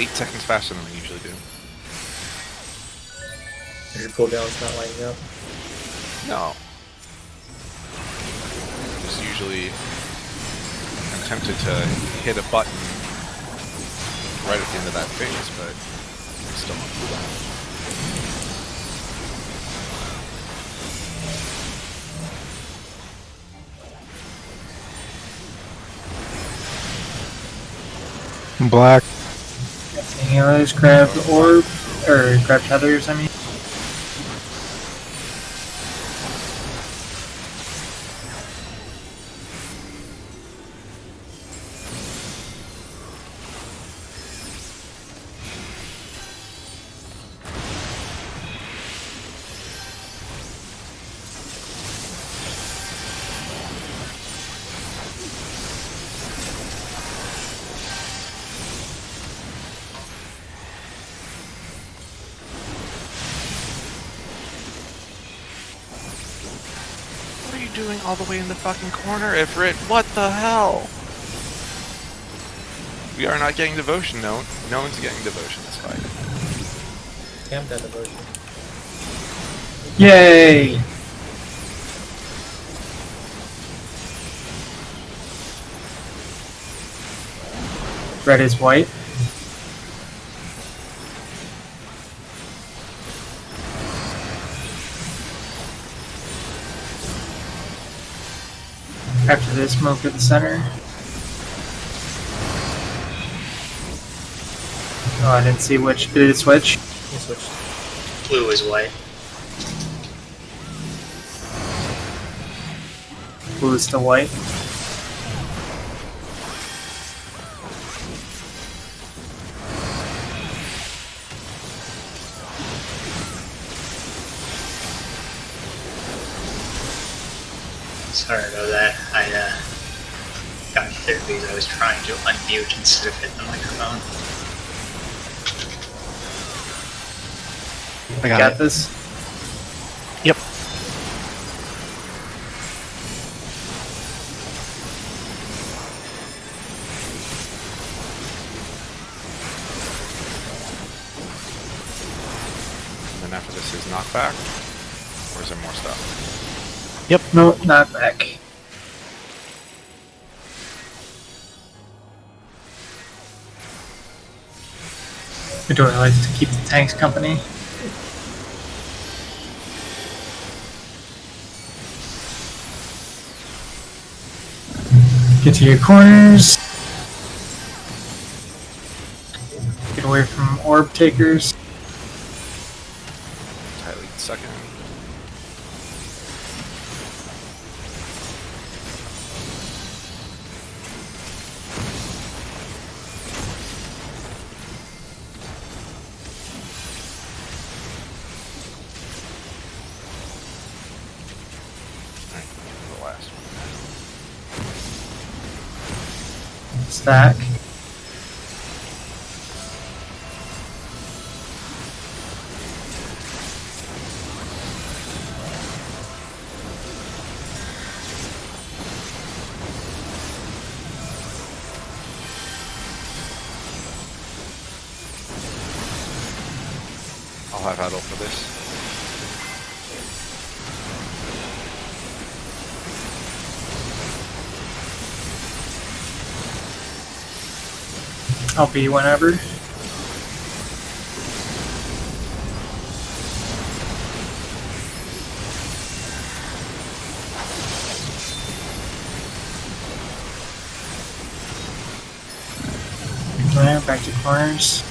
8 seconds faster than we usually do. Is your cooldown's not lining up? No. Just usually I'm tempted to hit a button right at the end of that phase, but I'm still on cooldown. Black. Healers, grab orb, or grab tethers, I mean. What are you doing all the way in the fucking corner, Ifrit? What the hell? We are not getting devotion, no one's getting devotion this fight. Camp that devotion. Yay! Red is white. After this, move to the center. Oh, I didn't see which. Did it switch? You switched. Blue is white. Blue is still white. Sorry about that. I got confused because I was trying to unmute instead of hitting the microphone. I Got got it. this. Yep. And then after this is knockback? Or is there more stuff? Yep. No, not back. Do I like to keep the tanks company? Get to your corners. Get away from orb takers. Tightly second. Alright, the last one. Stack. I'll have Adol for this. I'll be whenever. Okay, back to corners.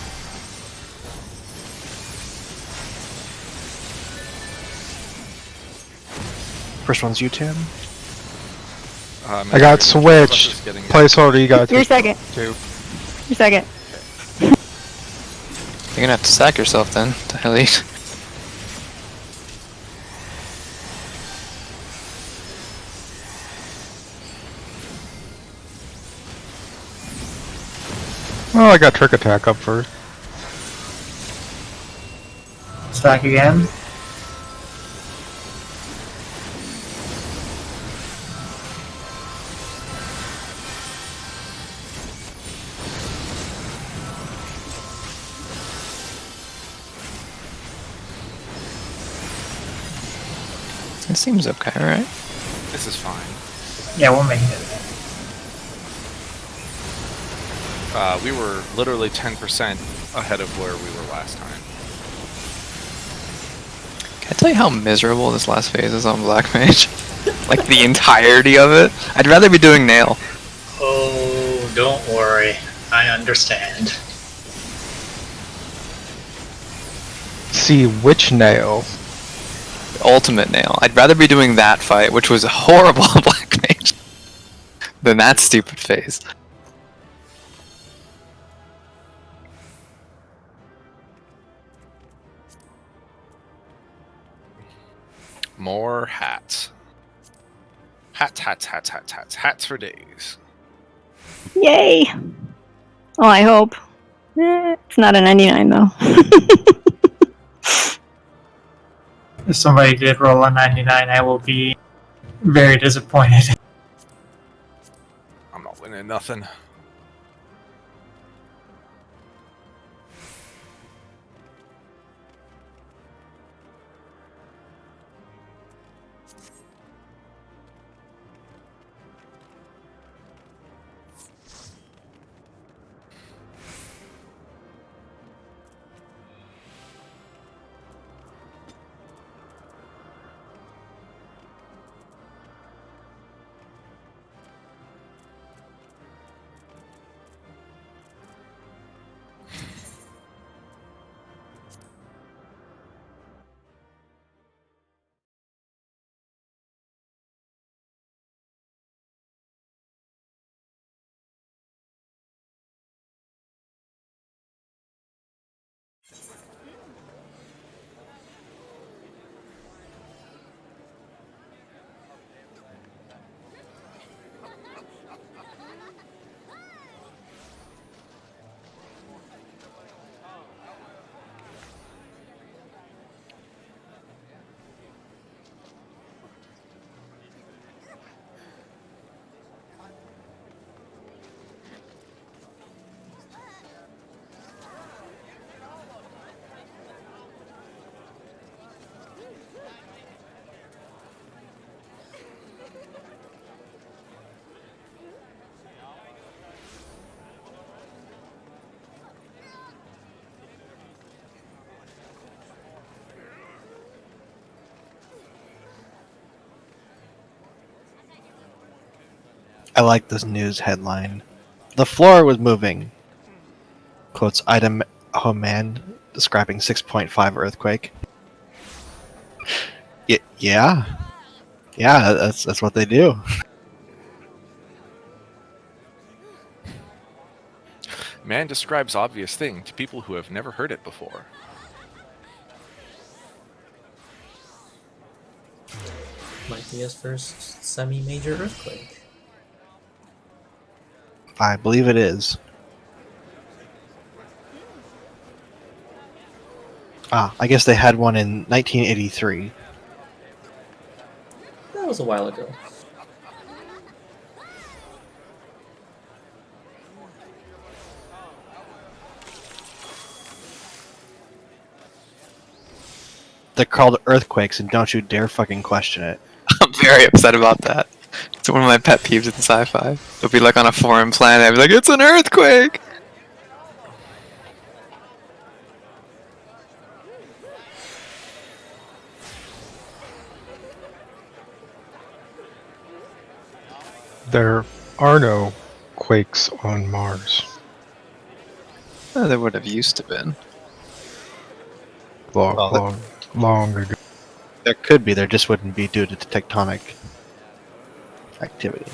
First one's you, Tim. I got switched. Placeholder, you got You're second. two. You're second. You're gonna have to sack yourself then, at least. Well, I got trick attack up first. Stack again. It seems okay, right? This is fine. Yeah, we'll make it. We were literally 10% ahead of where we were last time. Can I tell you how miserable this last phase is on Black Mage? Like the entirety of it? I'd rather be doing Nail. Oh, don't worry. I understand. See which nail. Ultimate Nail. I'd rather be doing that fight, which was horrible on Black Mage, than that stupid phase. More hats. Hats, hats, hats, hats, hats. Hats for days. Yay! Oh, I hope. It's not a 99 though. If somebody did roll a 99, I will be very disappointed. I'm not winning nothing. I like this news headline. The floor was moving. Quotes item man describing 6.5 earthquake. Yeah. Yeah, that's what they do. Man describes obvious thing to people who have never heard it before. Might be his first semi-major earthquake. I believe it is. I guess they had one in 1983. That was a while ago. They're called earthquakes, and don't you dare fucking question it. I'm very upset about that. It's one of my pet peeves in sci-fi. It'll be like on a foreign planet. I'll be like, it's an earthquake. There are no quakes on Mars. Oh, there would have used to been. Long ago. There could be, there just wouldn't be due to tectonic activity.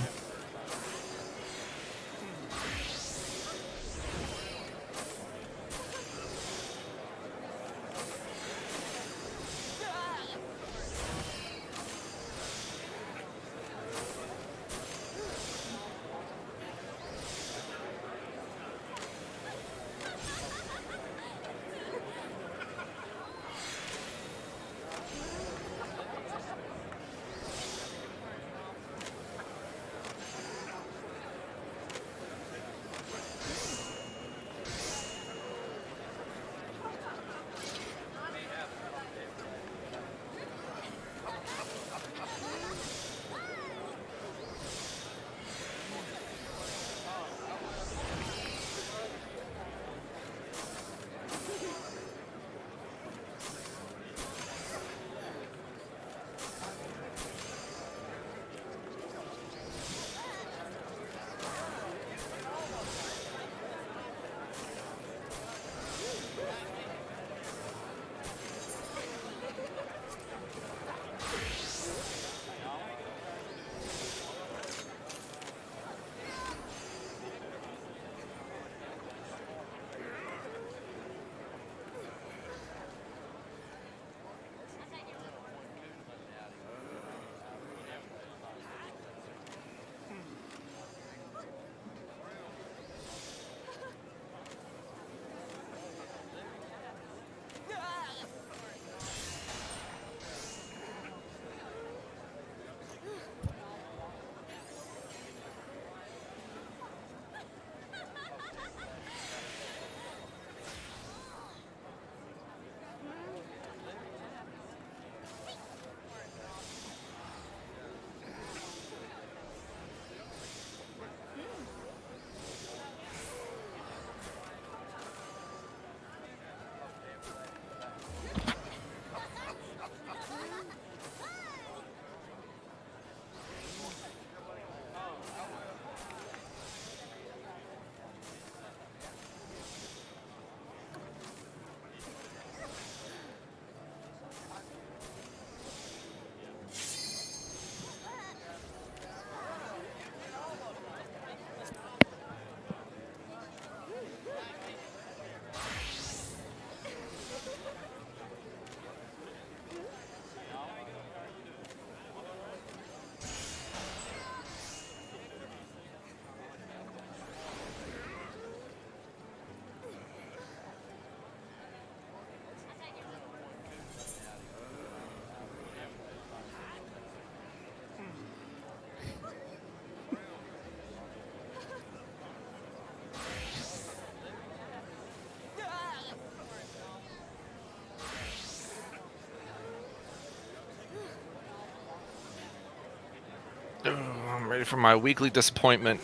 I'm ready for my weekly disappointment.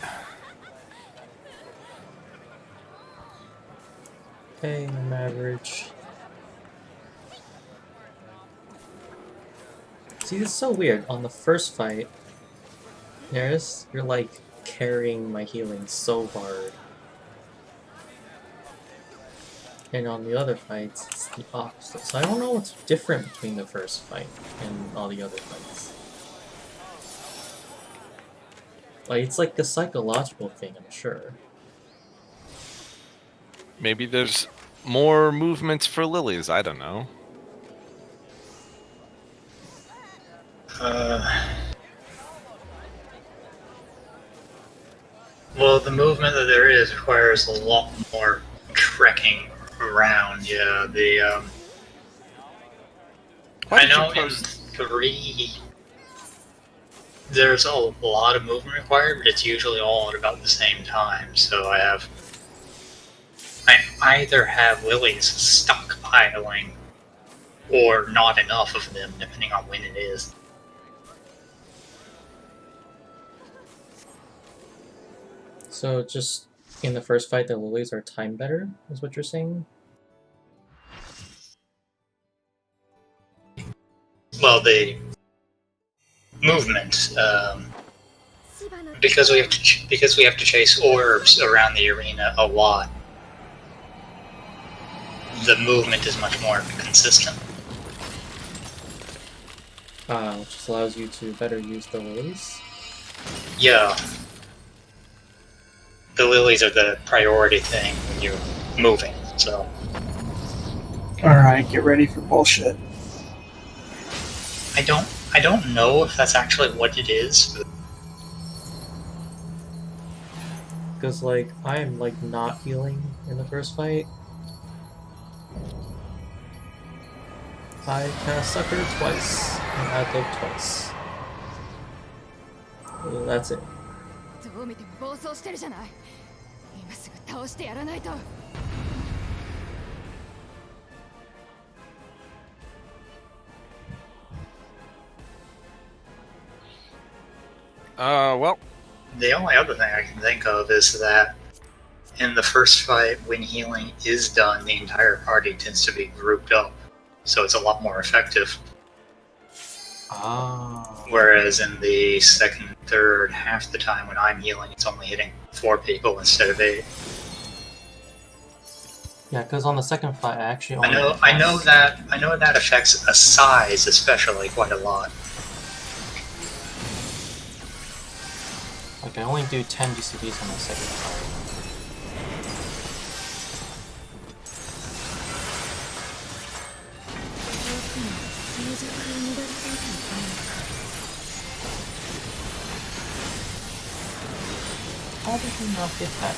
Okay, I'm average. See, it's so weird. On the first fight, you're like carrying my healing so hard. And on the other fights, it's the opposite. So I don't know what's different between the first fight and all the other fights. Like, it's like a psychological thing, I'm sure. Maybe there's more movements for lilies. I don't know. Well, the movement that there is requires a lot more trekking around. Yeah, Why I did you know in post- 3 there's a lot of movement required, but it's usually all at about the same time. So I either have lilies stockpiling, or not enough of them, depending on when it is. So just in the first fight, the lilies are timed better, is what you're saying? Well, the movement, because we have to chase orbs around the arena a lot. The movement is much more consistent. Which just allows you to better use the lilies. Yeah. The lilies are the priority thing when you're moving, so. Alright, get ready for bullshit. I don't know if that's actually what it is, but Because, like, I am, like, not healing in the first fight. I cast Sucker twice, and I live twice. That's it. どう見ても暴走してるじゃない。今すぐ倒してやらないと。Well, the only other thing I can think of is that in the first fight, when healing is done, the entire party tends to be grouped up, so it's a lot more effective. Ah. Whereas in the second, third, half the time when I'm healing, it's only hitting 4 people instead of 8. Yeah, because on the second fight, I actually only I know that affects a size especially quite a lot. Like, I only do 10 DCDs on the second fight. How did he not get that?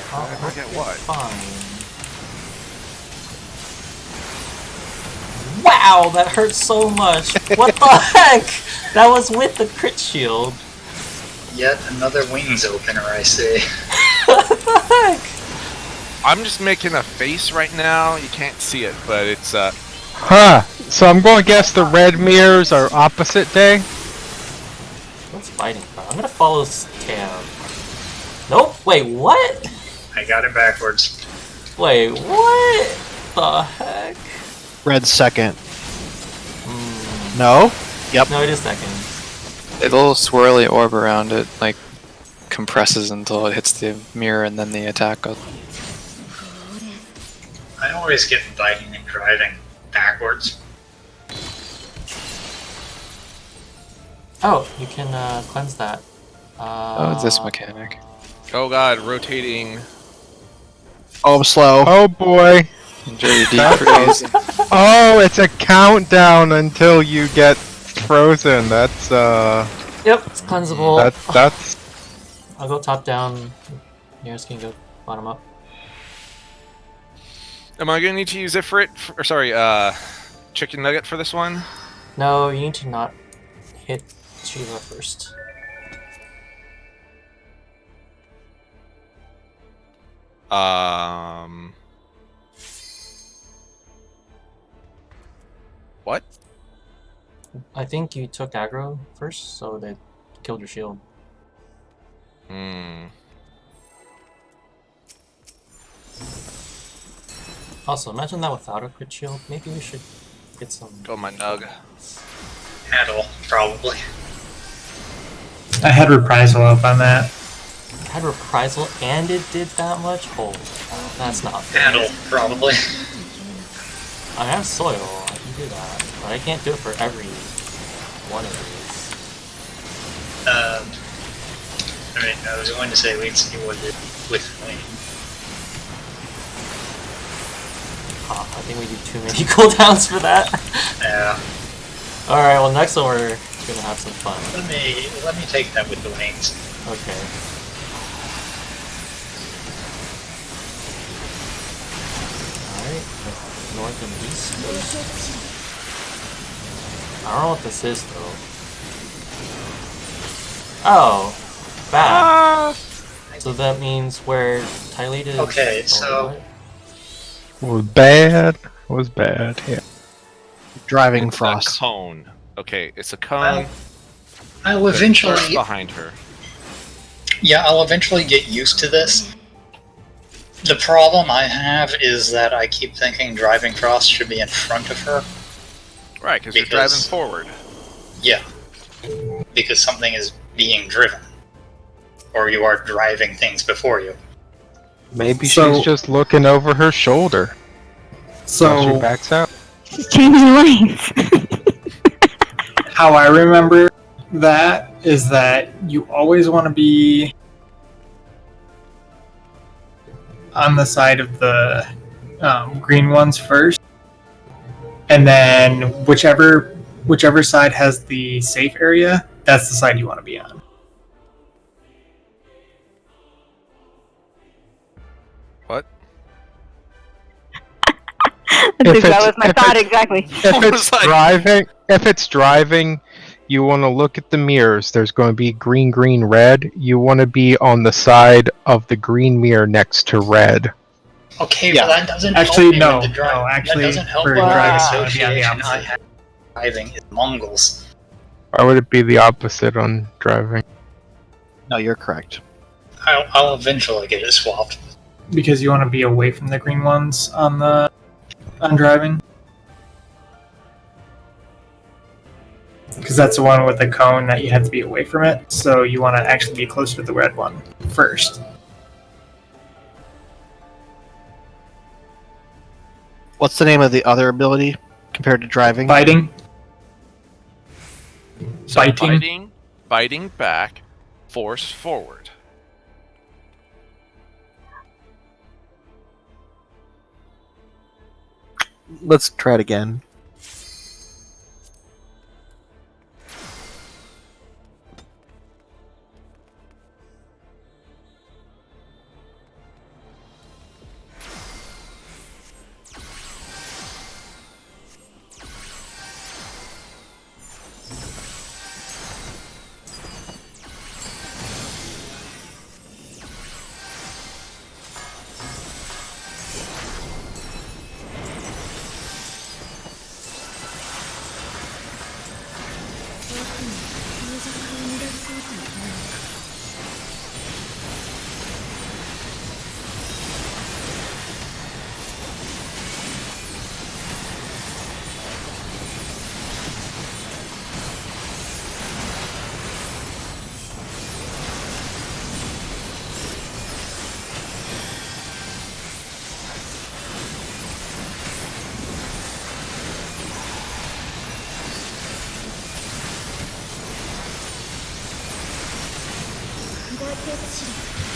I forget what. Fine. Wow, that hurt so much! What the heck? That was with the crit shield. Yet another wings opener, I see. What the heck? I'm just making a face right now. You can't see it, but it's Huh. So I'm going to guess the red mirrors are opposite day. What's fighting from? I'm gonna follow Tam. Nope. Wait, what? I got it backwards. Wait, what the heck? Red second. No? Yep. No, it is second. The little swirly orb around it, like, compresses until it hits the mirror and then the attack goes. I always get biting and driving backwards. Oh, you can cleanse that. Oh, it's this mechanic. oh god, rotating. Oh, I'm slow. Oh boy. Enjoy your deep freeze. Oh, it's a countdown until you get frozen. That's Yep, it's cleansable. that's I'll go top down. Nearest can go bottom up. Am I gonna need to use Ifrit? Or sorry, chicken nugget for this one? No, you need to not hit Shiva first. What? I think you took aggro first, so they killed your shield. Also, imagine that without a crit shield. Maybe we should get some. Go my nug. Handle, probably. I had reprisal up on that. Had reprisal and it did that much? Holy cow, that's not fair. Handle, probably. I have soil, I can do that, but I can't do it for every one of these. I was going to say we'd see what it with flame. Huh, I think we do too many cooldowns for that. Yeah. Alright, well next one we're gonna have some fun. Let me take that with the wings. Okay. Alright, north and east coast. I don't know what this is though. Oh, bad. So that means where Tylita is. Okay, so Was bad. Was bad. Yeah. Driving It's frost. a cone. Okay, it's a cone. I'll There's eventually. stars behind her. Yeah, I'll eventually get used to this. The problem I have is that I keep thinking driving frost should be in front of her. Right, because you're driving forward. Yeah. Because something is being driven. Or you are driving things before you. Maybe So- she's just looking over her shoulder. So she So, backs out. She's changing lanes. how I remember that is that you always want to be on the side of the green ones first, and then whichever side has the safe area, that's the side you want to be on. What? That was my thought exactly. If it's driving, you want to look at the mirrors. There's going to be green, green, red. You want to be on the side of the green mirror next to red. Okay, Yeah. but that doesn't Actually, help me no. with the drive. No, actually, that doesn't help for me with the driving, association yeah, the I have driving is Mongols. Why would it be the opposite on driving? No, you're correct. I'll eventually get it swapped. Because you want to be away from the green ones on driving. Because that's the one with the cone that you have to be away from it. So you want to actually be closer to the red one first. What's the name of the other ability compared to driving? Biting. So Biting. biting back, force forward. Let's try it again.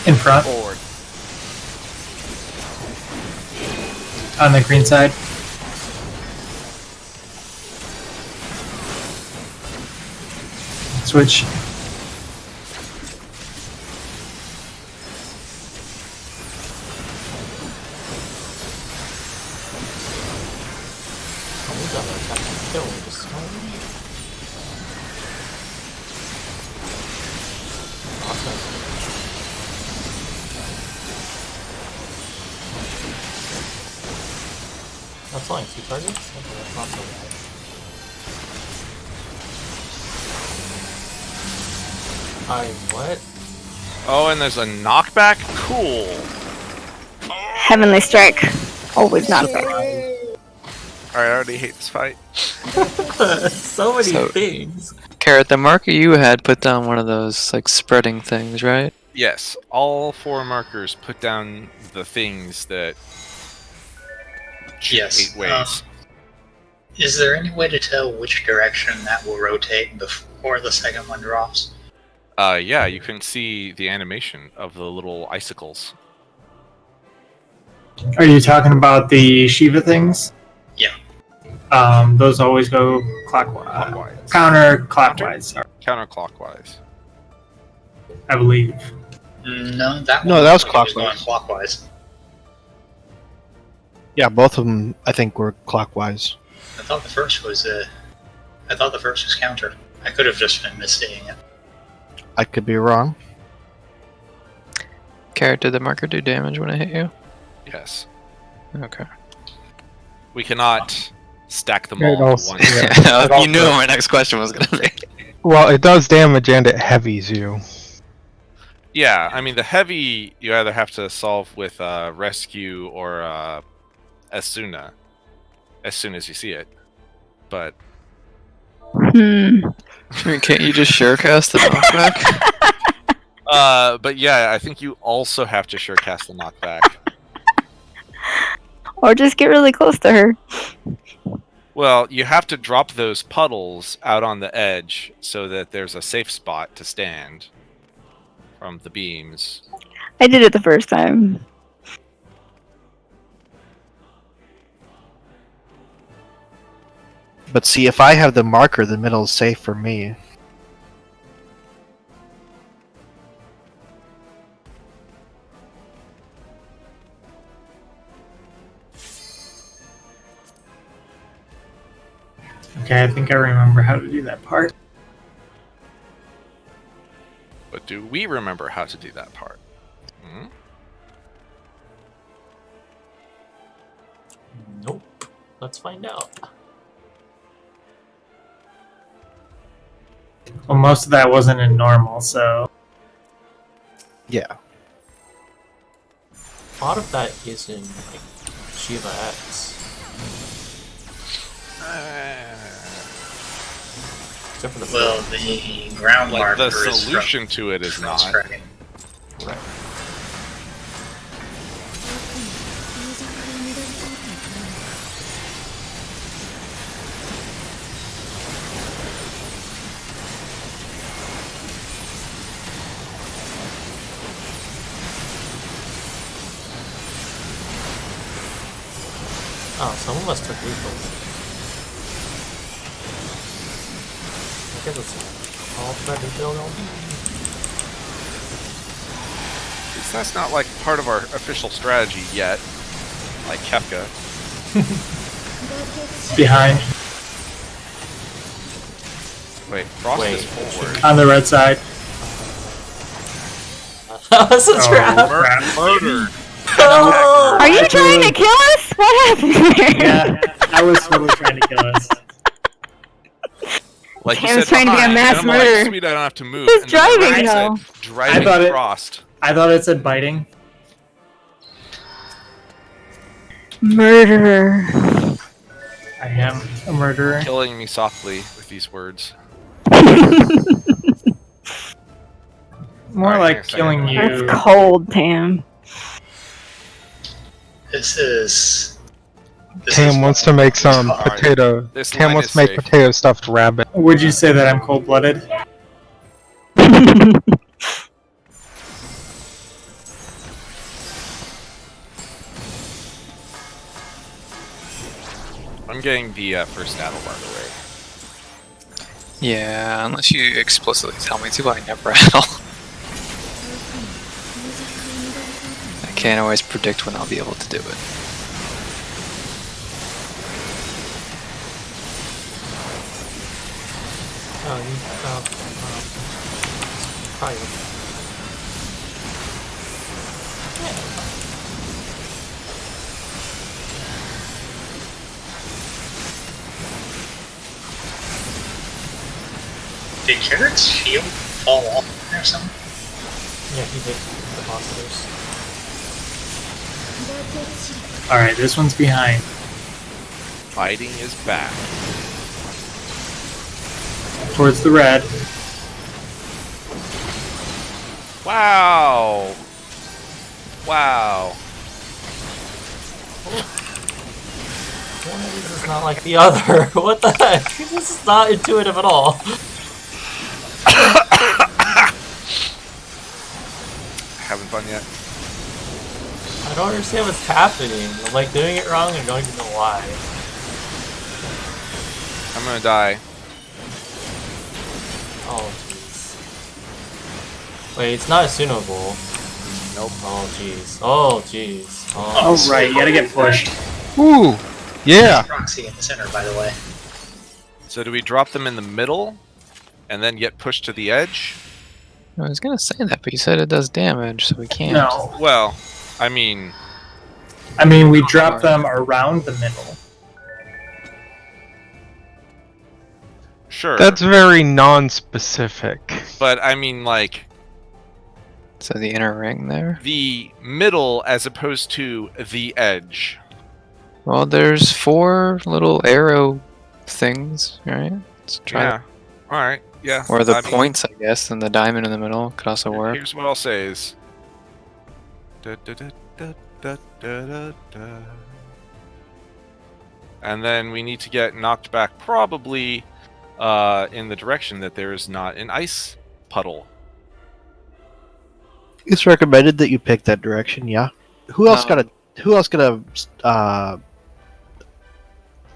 In front. Forward. On the green side. Switch. That's only 2 targets? Okay, that's not so bad. What? Oh, and there's a knockback? Cool. Heavenly Strike. Always not fair. Alright, I already hate this fight. So many So- things. Carrot, the marker you had put down one of those like spreading things, right? Yes, all 4 markers put down the things that shoot Yes. 8 ways. Is there any way to tell which direction that will rotate before the second one drops? Yeah, you can see the animation of the little icicles. Are you talking about the Shiva things? Yeah. Those always go clockwise. Clockwise. Counterclockwise, Counterclockwise. I believe. No, that No, one that was going clockwise. clockwise. Yeah, both of them I think were clockwise. I thought the first was counter. I could have just been misseeing it. I could be wrong. Carrot, did the marker do damage when it hit you? Yes. Okay. We cannot stack them It all into also- one. yeah. You knew what my next question was gonna be. Well, it does damage and it heavies you. Yeah, I mean the heavy you either have to solve with rescue or Asuna as soon as you see it. But Hmm. I mean, can't you just surecast the knockback? but yeah, I think you also have to sure cast the knockback. Or just get really close to her. Well, you have to drop those puddles out on the edge so that there's a safe spot to stand from the beams. I did it the first time. But see, if I have the marker, the middle is safe for me. Okay, I think I remember how to do that part. But do we remember how to do that part? Hmm? Nope. Let's find out. Well, most of that wasn't in normal, so Yeah. A lot of that is in like Shiva X. Except for the Well, the ground Like marker the is solution to it is from not. spreading. right. Oh, some of us took lethal. I guess it's all thread to build on. That's not like part of our official strategy yet. Like Kefka. behind Wait, Frost Wait. is forward. on the red side. That was a Oh, trap! crap. Murdered! Oh! Are you trying to kill us? What happened there? Yeah, I was totally trying to kill us. Like you Cam's said, trying to be a behind, mass and I'm like, murderer. sweet, I don't have to move. Who's And then the driving, right though? said, driving I thought it- Frost. I thought it said biting. Murderer. I am a murderer. Killing me softly with these words. More Alright, like next killing second. you. That's cold, Tam. This is Tam wants to make some Alright. potato. This Tam line wants is to make safe. potato stuffed rabbit. Would you say that I'm cold-blooded? I'm getting the first battle, by the way. Yeah, unless you explicitly tell me to, I never rattle. I can't always predict when I'll be able to do it. Oh, you, probably. Did Carrot's shield fall off or something? Yeah, he hit the monsters. Alright, this one's behind. Fighting is back. Towards the red. Wow. Wow. One of these is not like the other. What the heck? This is not intuitive at all. Having fun yet? I don't understand what's happening. I'm like doing it wrong and don't even know why. I'm gonna die. Oh jeez. Wait, it's not assumable. Nope. Oh jeez. Oh jeez. Oh, right, you gotta get pushed. Ooh, yeah. Proxy in the center, by the way. So do we drop them in the middle and then get pushed to the edge? I was gonna say that, but you said it does damage, so we can't. No. Well, I mean, We drop them around the middle. sure. That's very non-specific. But I mean, like, So the inner ring there. the middle as opposed to the edge. Well, there's 4 little arrow things, right? Let's try. Yeah. Alright, yeah. Or the I mean, points, I guess, and the diamond in the middle could also work. Here's what I'll say is. Da, da, da, da, da, da, da, da. And then we need to get knocked back probably in the direction that there is not an ice puddle. It's recommended that you pick that direction. Yeah. Who else got a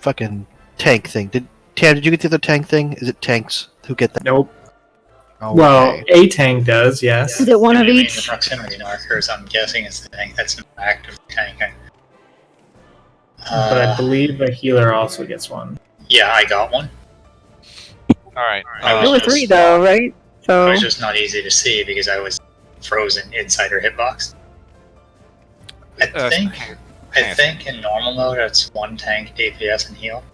fucking tank thing? Tam, did you get the other tank thing? Is it tanks who get that? Nope. Oh, Well, okay. a tank does, yes. Is it one of The each? proximity markers, I'm guessing it's the tank. That's an active tank. But I believe a healer also gets one. Yeah, I got one. Alright. There were 3 though, right? It So was just not easy to see because I was frozen inside her hitbox. I think in normal mode it's 1 tank, DPS, and heal.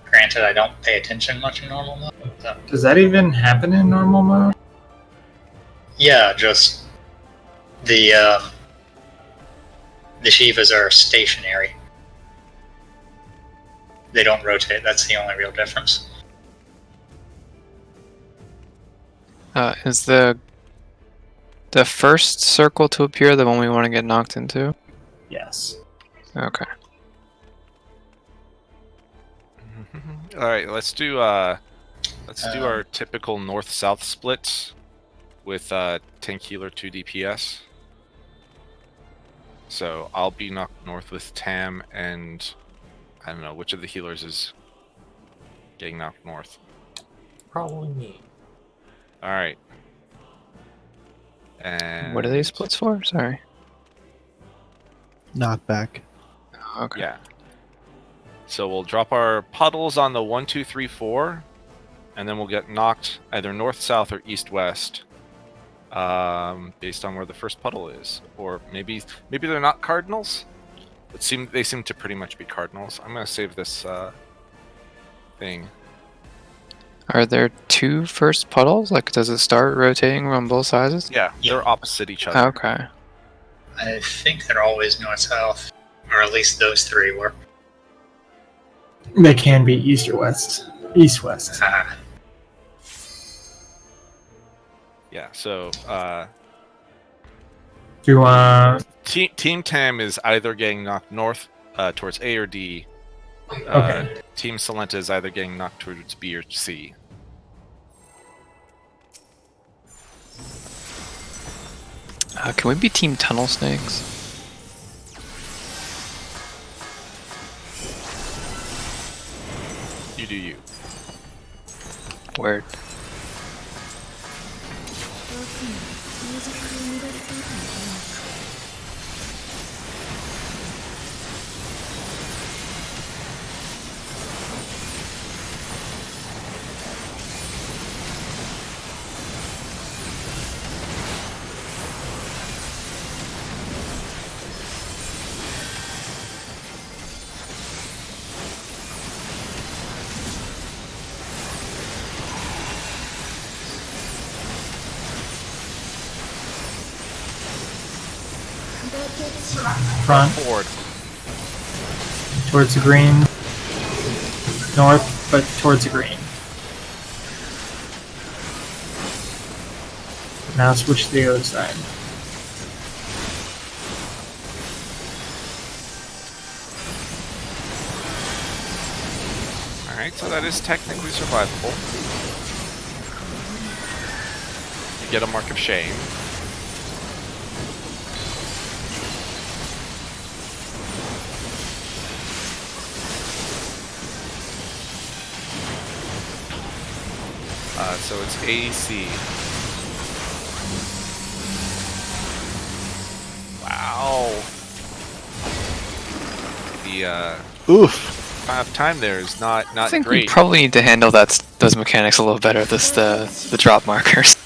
Granted, I don't pay attention much in normal mode. So. Does that even happen in normal mode? Yeah, just the Shivas are stationary. They don't rotate. That's the only real difference. Is the first circle to appear the one we want to get knocked into? Yes. Okay. Alright, let's do our typical north-south split with tank healer 2 DPS. So I'll be knocked north with Tam, and I don't know which of the healers is getting knocked north. Probably me. Alright. And What are these splits for? Sorry. Knockback. Oh, okay. yeah. So we'll drop our puddles on the 1, 2, 3, 4, and then we'll get knocked either north, south, or east, west, based on where the first puddle is. Or maybe they're not cardinals. They seem to pretty much be cardinals. I'm gonna save this thing. Are there 2 first puddles? Like, does it start rotating on both sides? Yeah, they're opposite each other. Okay. I think they're always north-south, or at least those 3 were. They can be east or west. East-west. Yeah. So Do you want... Team Tam is either getting knocked north towards A or D. Okay. Team Salenta is either getting knocked towards B or C. Can we be Team Tunnel Snakes? You do you. Word. Front. Forward. Towards the green. North. but towards the green. Now switch to the other side. Alright, so that is technically survivable. You get a mark of shame. So it's AC. Wow. The Oof. amount of time there is not I think great. we probably need to handle those mechanics a little better. The drop markers.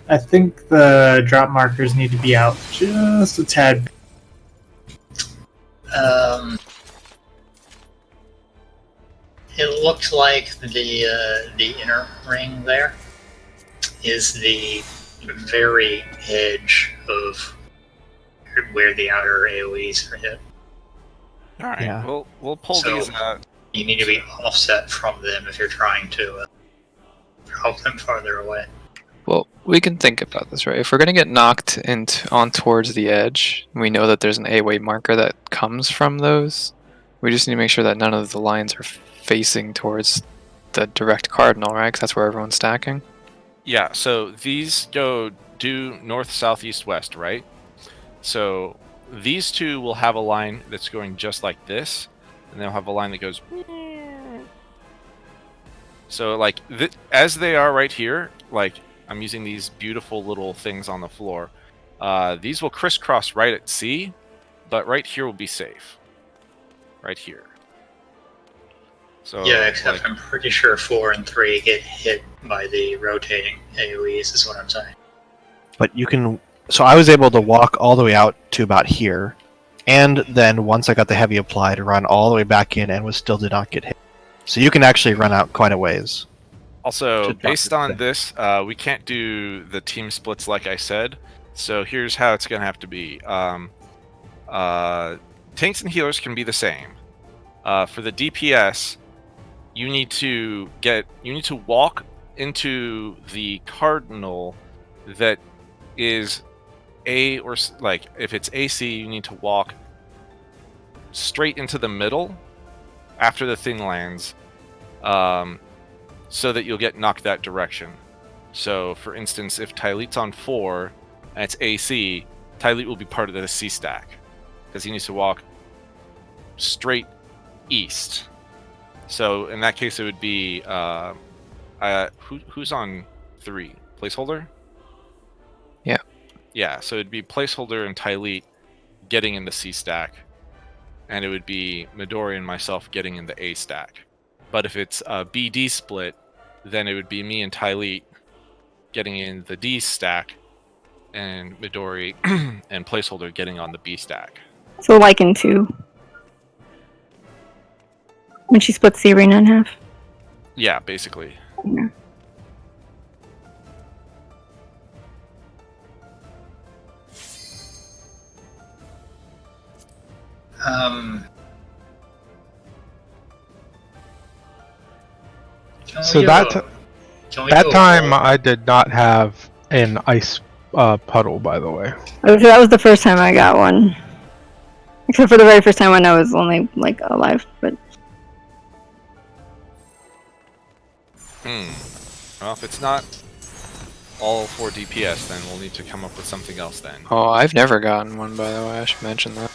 I think the drop markers need to be out just a tad. It looked like the inner ring there is the very edge of where the outer AoEs are hit. Alright, Yeah. we'll pull So- these out. You need to be offset from them if you're trying to help them farther away. Well, we can think about this, right? If we're gonna get knocked on towards the edge, we know that there's an A-way marker that comes from those. We just need to make sure that none of the lines are facing towards the direct cardinal, right? Because that's where everyone's stacking. Yeah, so these go due north, south, east, west, right? So these two will have a line that's going just like this, and they'll have a line that goes. So like as they are right here, like I'm using these beautiful little things on the floor. These will crisscross right at C, but right here will be safe. Right here. So Yeah, except like, I'm pretty sure 4 and 3 get hit by the rotating AoEs, is what I'm saying. But you can. So I was able to walk all the way out to about here, and then once I got the heavy applied, run all the way back in, and still did not get hit. So you can actually run out quite a ways. also, to based drop on it. this, we can't do the team splits like I said. So here's how it's gonna have to be. Tanks and healers can be the same. For the DPS, you need to walk into the cardinal that is A, or like if it's AC, you need to walk straight into the middle after the thing lands, so that you'll get knocked that direction. So for instance, if Tylit's on 4 and it's AC, Tylit will be part of the C stack because he needs to walk straight east. So in that case, it would be who's on 3? Placeholder? Yeah. Yeah, so it'd be Placeholder and Tylit getting in the C stack, and it would be Midori and myself getting in the A stack. But if it's a BD split, then it would be me and Tylit getting in the D stack, and Midori and Placeholder getting on the B stack. So like in 2. When she splits the arena in half. Yeah, basically. Yeah. So that time I did not have an ice puddle, by the way. That was the first time I got one. Except for the very first time when I was only like alive, but Well, if it's not all for DPS, then we'll need to come up with something else then. Oh, I've never gotten one, by the way. I should mention that.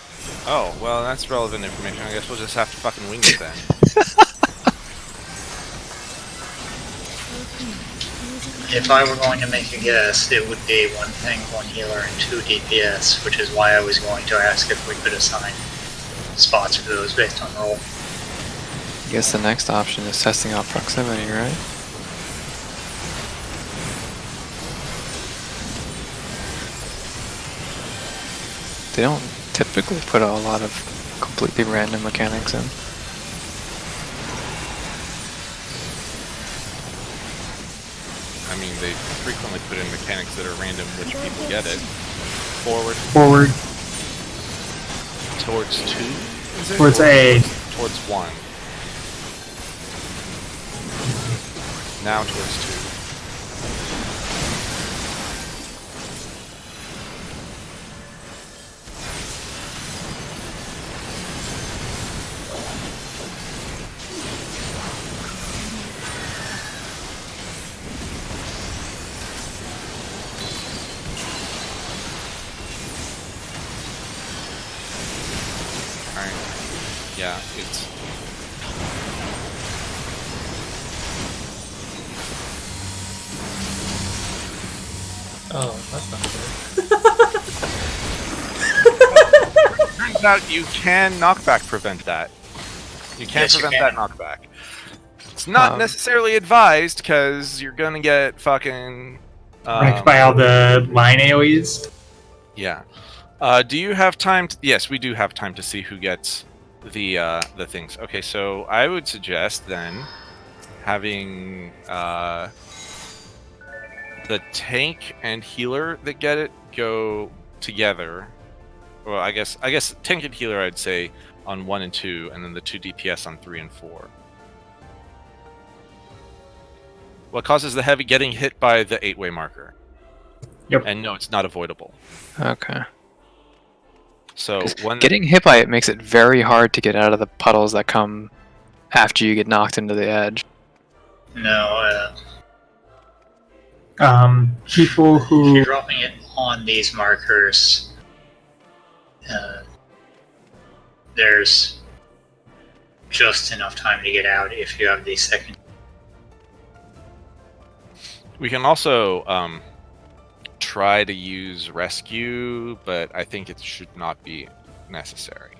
Oh, well, that's relevant information. I guess we'll just have to fucking wing it then. If I were going to make a guess, it would be 1 tank, 1 healer, and 2 DPS, which is why I was going to ask if we could assign spots for those based on roll. I guess the next option is testing out proximity, right? They don't typically put a lot of completely random mechanics in. I mean, they frequently put in mechanics that are random, which people get it. Forward. Forward. Towards 2? Is it? Towards Or A. Towards 1. Now towards 2. Yeah, it's... Oh, that's not good. Turns out you can knockback prevent that. You can Yes, you prevent can. that knockback. It's not necessarily advised, because you're gonna get fucking... Wrecked by all the line AoEs. Yeah. Do you have time to... Yes, we do have time to see who gets the things. Okay, so I would suggest then having the tank and healer that get it go together. Well, I guess tank and healer I'd say on 1 and 2, and then the 2 DPS on 3 and 4. What causes the heavy getting hit by the 8-way marker? Yep. And no, it's not avoidable. Okay. So when Getting hit by it makes it very hard to get out of the puddles that come after you get knocked into the edge. No, People if who you're dropping it on these markers, there's just enough time to get out if you have the second. we can also try to use rescue, but I think it should not be necessary.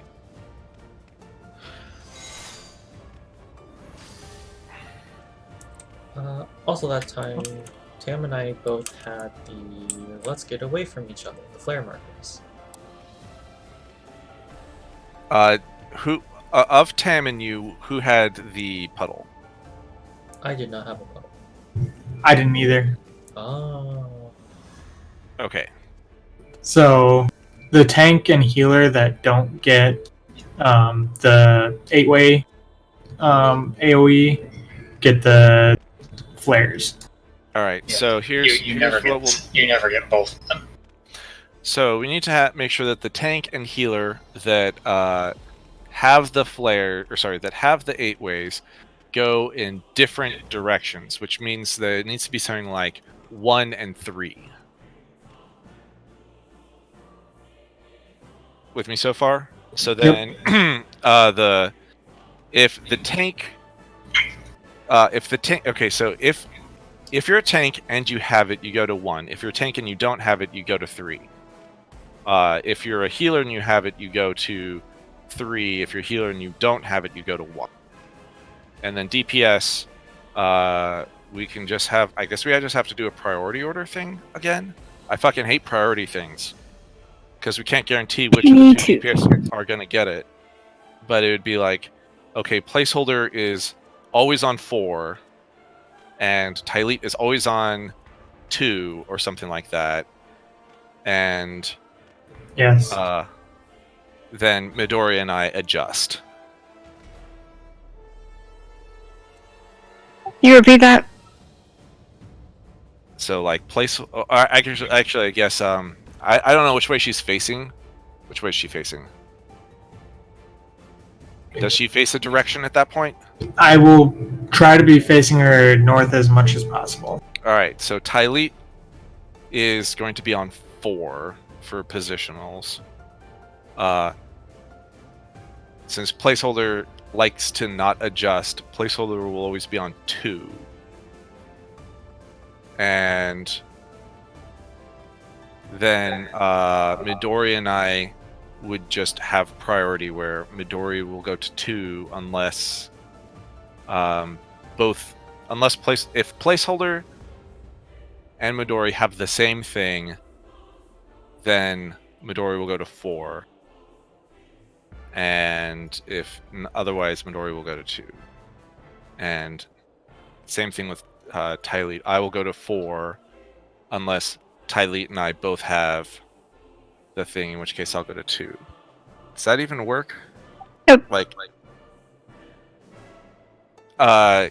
Also, that time, Tam and I both had the let's get away from each other, the flare markers. Who of Tam and you, who had the puddle? I did not have a puddle. I didn't either. Oh. Okay. So the tank and healer that don't get the 8-way AoE get the flares. All right. Yeah. So here's You never get both of them. So we need to make sure that the tank and healer that have the flare, or sorry, that have the 8-ways, go in different directions, which means that it needs to be something like 1 and 3. With me so far? So then, if the tank, okay, so if you're a tank and you have it, you go to 1. If you're a tank and you don't have it, you go to 3. If you're a healer and you have it, you go to 3. If you're a healer and you don't have it, you go to 1. And then DPS, we can just have... I guess we just have to do a priority order thing again? I fucking hate priority things. Because we can't guarantee which of the 2 DPS are going to get it. But it would be like, okay, placeholder is always on 4, and Tyleet is always on 2, or something like that. And... Yes. Then Midori and I adjust. You repeat that? So like actually, I guess I don't know which way she's facing. Which way is she facing? Does she face a direction at that point? I will try to be facing her north as much as possible. All right. So Tyleet is going to be on 4 for positionals. Since placeholder likes to not adjust, placeholder will always be on 2. And then Midori and I would just have priority, where Midori will go to 2 unless if placeholder and Midori have the same thing, then Midori will go to 4. And if otherwise, Midori will go to 2. And same thing with Tyleet. I will go to 4 unless Tyleet and I both have the thing, in which case I'll go to 2. Does that even work? Yep.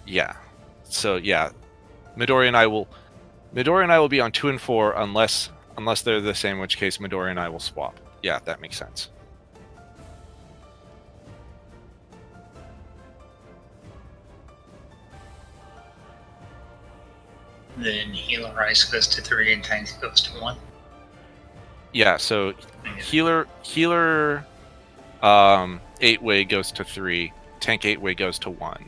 Yeah. So yeah. Midori and I will be on 2 and 4 unless they're the same, in which case Midori and I will swap. Yeah, that makes sense. Then Healer Ice goes to 3 and Tank goes to 1. Yeah, so healer 8-way goes to 3, tank 8-way goes to 1.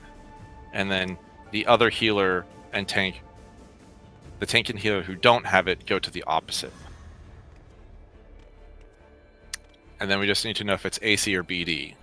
And then the other healer and tank, the tank and healer who don't have it, go to the opposite. And then we just need to know if it's AC or BD.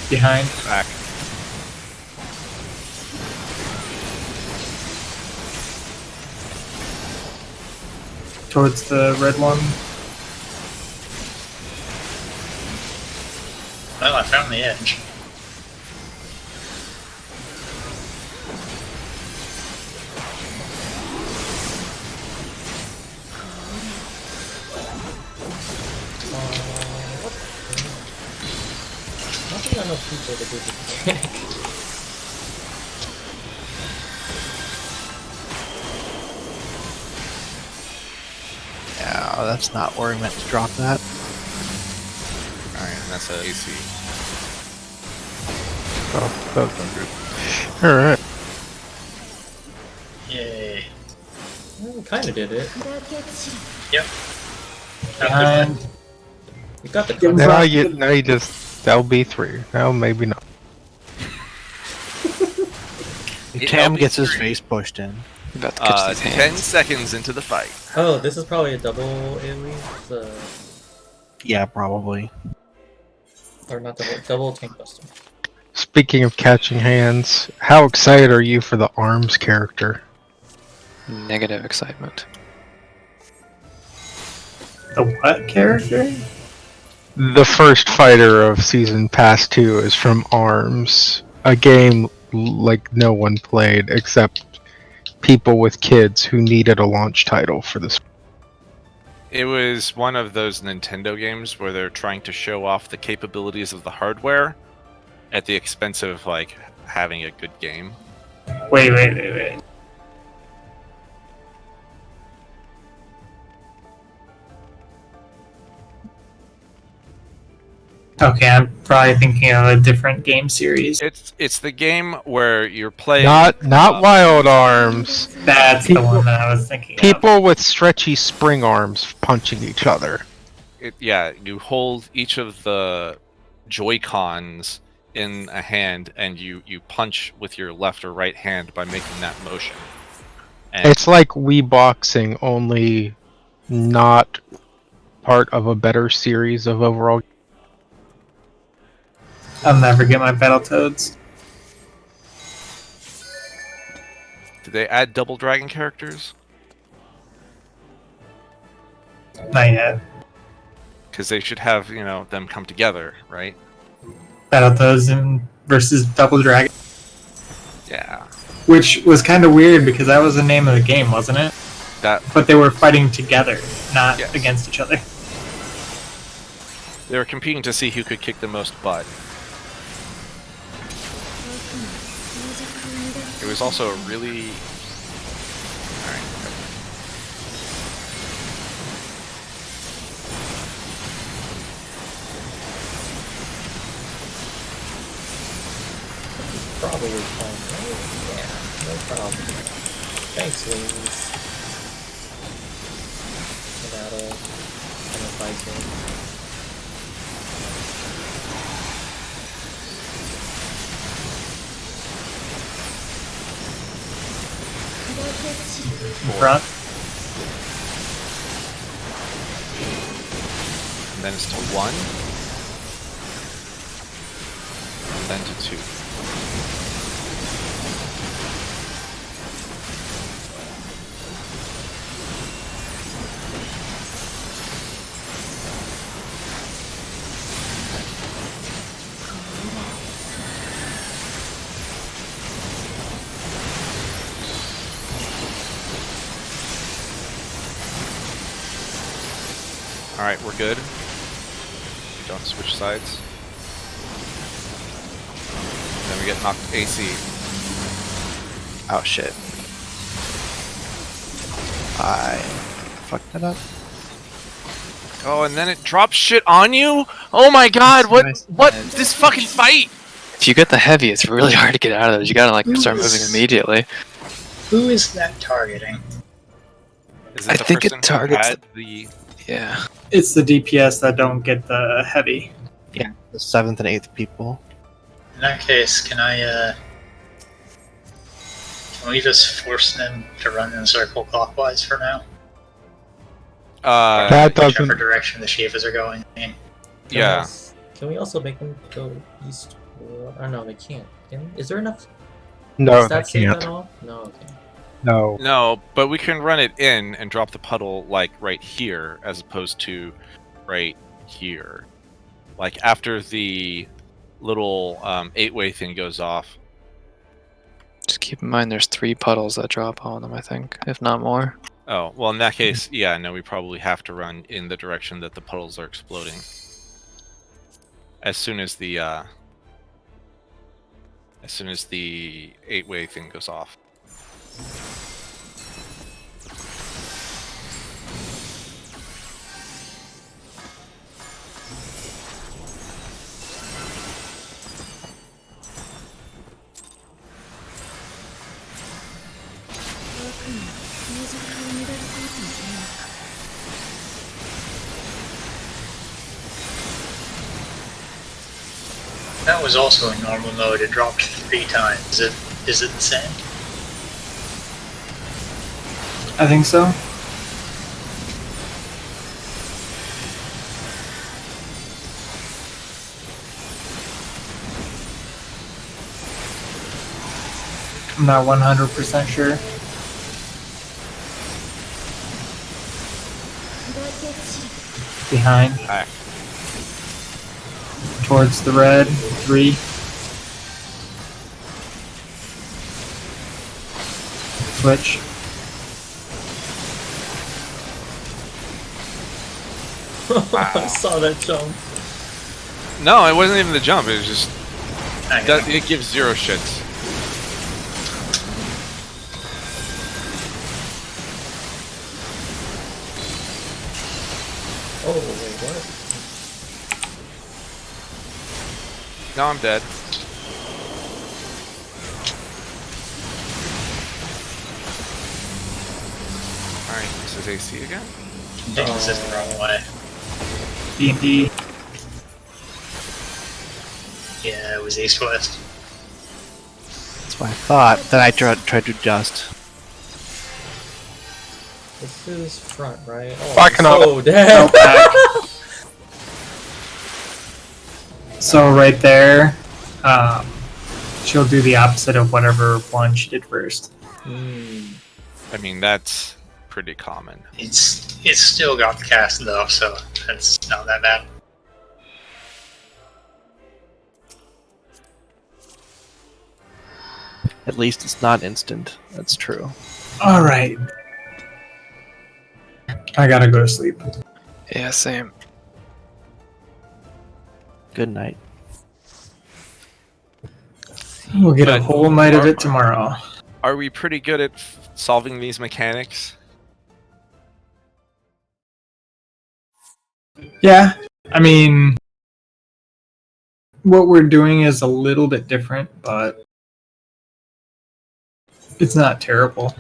Behind. Back. Towards the red one. Well, I found the edge. I don't think I know people to do this mechanic. Yeah, that's not where we meant to drop that. Alright, and that's a AC. Oh, that's not good. Alright. Yay. Well, we kind of did it. Yep. Behind. We got the Now you just, that'll be 3. No, maybe not. Tam gets his face pushed in. About to catch these 10 hands. seconds into the fight. Oh, this is probably a double AoE? Yeah, probably. Or not double tank buster. Speaking of catching hands, how excited are you for the arms character? Negative excitement. The what character? The first fighter of Season Pass 2 is from ARMS, a game like no one played except people with kids who needed a launch title for this. It was one of those Nintendo games where they're trying to show off the capabilities of the hardware at the expense of, like, having a good game. Wait. Okay, I'm probably thinking of a different game series. It's the game where you're playing... Not Wild Arms. That's the one that I was thinking of. People with stretchy spring arms punching each other. Yeah, you hold each of the Joy-Cons in a hand, and you punch with your left or right hand by making that motion. And It's like Wii Boxing, only not part of a better series of overall. I'll never get my Battletoads. did they add Double Dragon characters? Not yet. Because they should have, them come together, right? Battletoads versus Double Dragon. Yeah. Which was kind of weird because that was the name of the game, wasn't it? But they were fighting together, not Yes. against each other. They were competing to see who could kick the most butt. It was also a really... Alright. probably fine, right? Yeah, no problem. Thanks, ladies. That'll kind of fight it. In front. And then it's to 1. And then to 2. Alright, we're good. Don't switch sides. Then we get knocked AC. Oh shit. I fucked that up. Oh, and then it drops shit on you? Oh my god, what this fucking fight? If you get the heavy, it's really hard to get out of those. You gotta like start moving immediately. Who is that targeting? Is I it the think it person who targets had the Yeah. It's the DPS that don't get the heavy. Yeah. The 7th and 8th people. In that case, can we just force them to run in a circle clockwise for now? That Whichever doesn't. direction the Shivas are going. Yeah. Can we also make them go east? Or no, they can't. Is there enough? No, Is they that safe can't. at all? No. Okay. No. No, but we can run it in and drop the puddle like right here as opposed to right here. Like after the little 8-way thing goes off. Just keep in mind there's 3 puddles that drop on them, I think, if not more. Oh, well in that case, yeah, no, we probably have to run in the direction that the puddles are exploding. As soon as the 8-way thing goes off. That was also in normal mode. It dropped 3 times. Is it the same? I think so. I'm not 100% sure. Behind. Alright. Towards the red. 3. Switch. I saw that jump. No, it wasn't even the jump, it was just Okay. it gives 0 shits. Oh, wait, what? No, I'm dead. Alright, this is AC again? Taking this the wrong way. D&D. Yeah, it was east-west. That's what I thought. Then I tried to adjust. This is front, right? Oh, Backing up. so dead. Back. So right there, she'll do the opposite of whatever one she did first. I mean, that's pretty common. It's still got the cast though, so that's not that bad. At least it's not instant. That's true. All right. I gotta go to sleep. Yeah, same. Good night. We'll get a But whole night of it tomorrow. Are we pretty good at solving these mechanics? Yeah, I mean, what we're doing is a little bit different, but It's not terrible.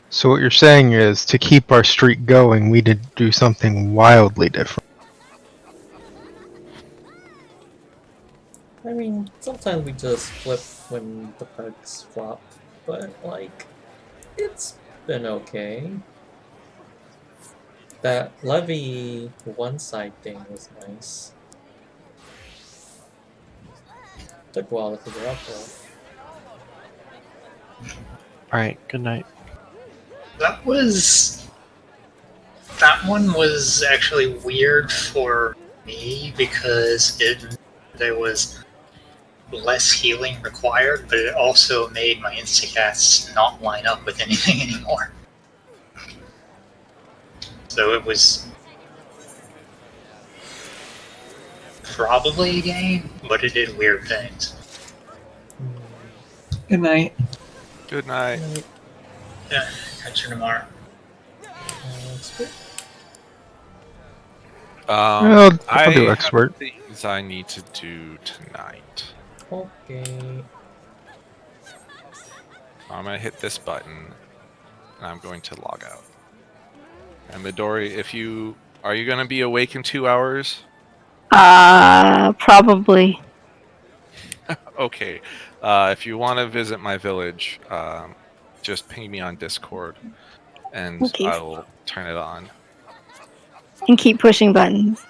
So what you're saying is, to keep our streak going, we did do something wildly different. I mean, sometimes we just flip when the pugs flop, but like, it's been okay. That levy one side thing was nice. Took a while to figure out though. Alright, good night. That one was actually weird for me because there was less healing required, but it also made my instacasts not line up with anything anymore. So it was probably a game, but it did weird things. Good night. Good night. Yeah, catch you tomorrow. I'll do I expert. have things I need to do tonight. Okay. I'm gonna hit this button, and I'm going to log out. And Midori, are you gonna be awake in 2 hours? Probably. Okay. If you want to visit my village, just ping me on Discord, and Okay. I will turn it on. And keep pushing buttons.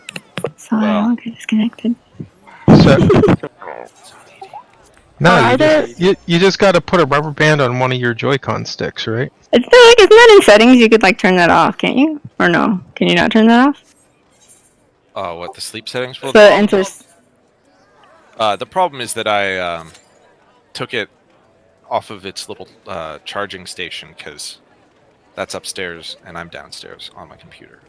So I Well- don't get disconnected. So, no, Are there- you just got to put a rubber band on one of your Joy-Con sticks, right? It's not like it's not in settings. You could like turn that off, can't you? Or no? Can you not turn that off? What the sleep settings? Well, The enter. the problem is that I took it off of its little charging station because that's upstairs and I'm downstairs on my computer.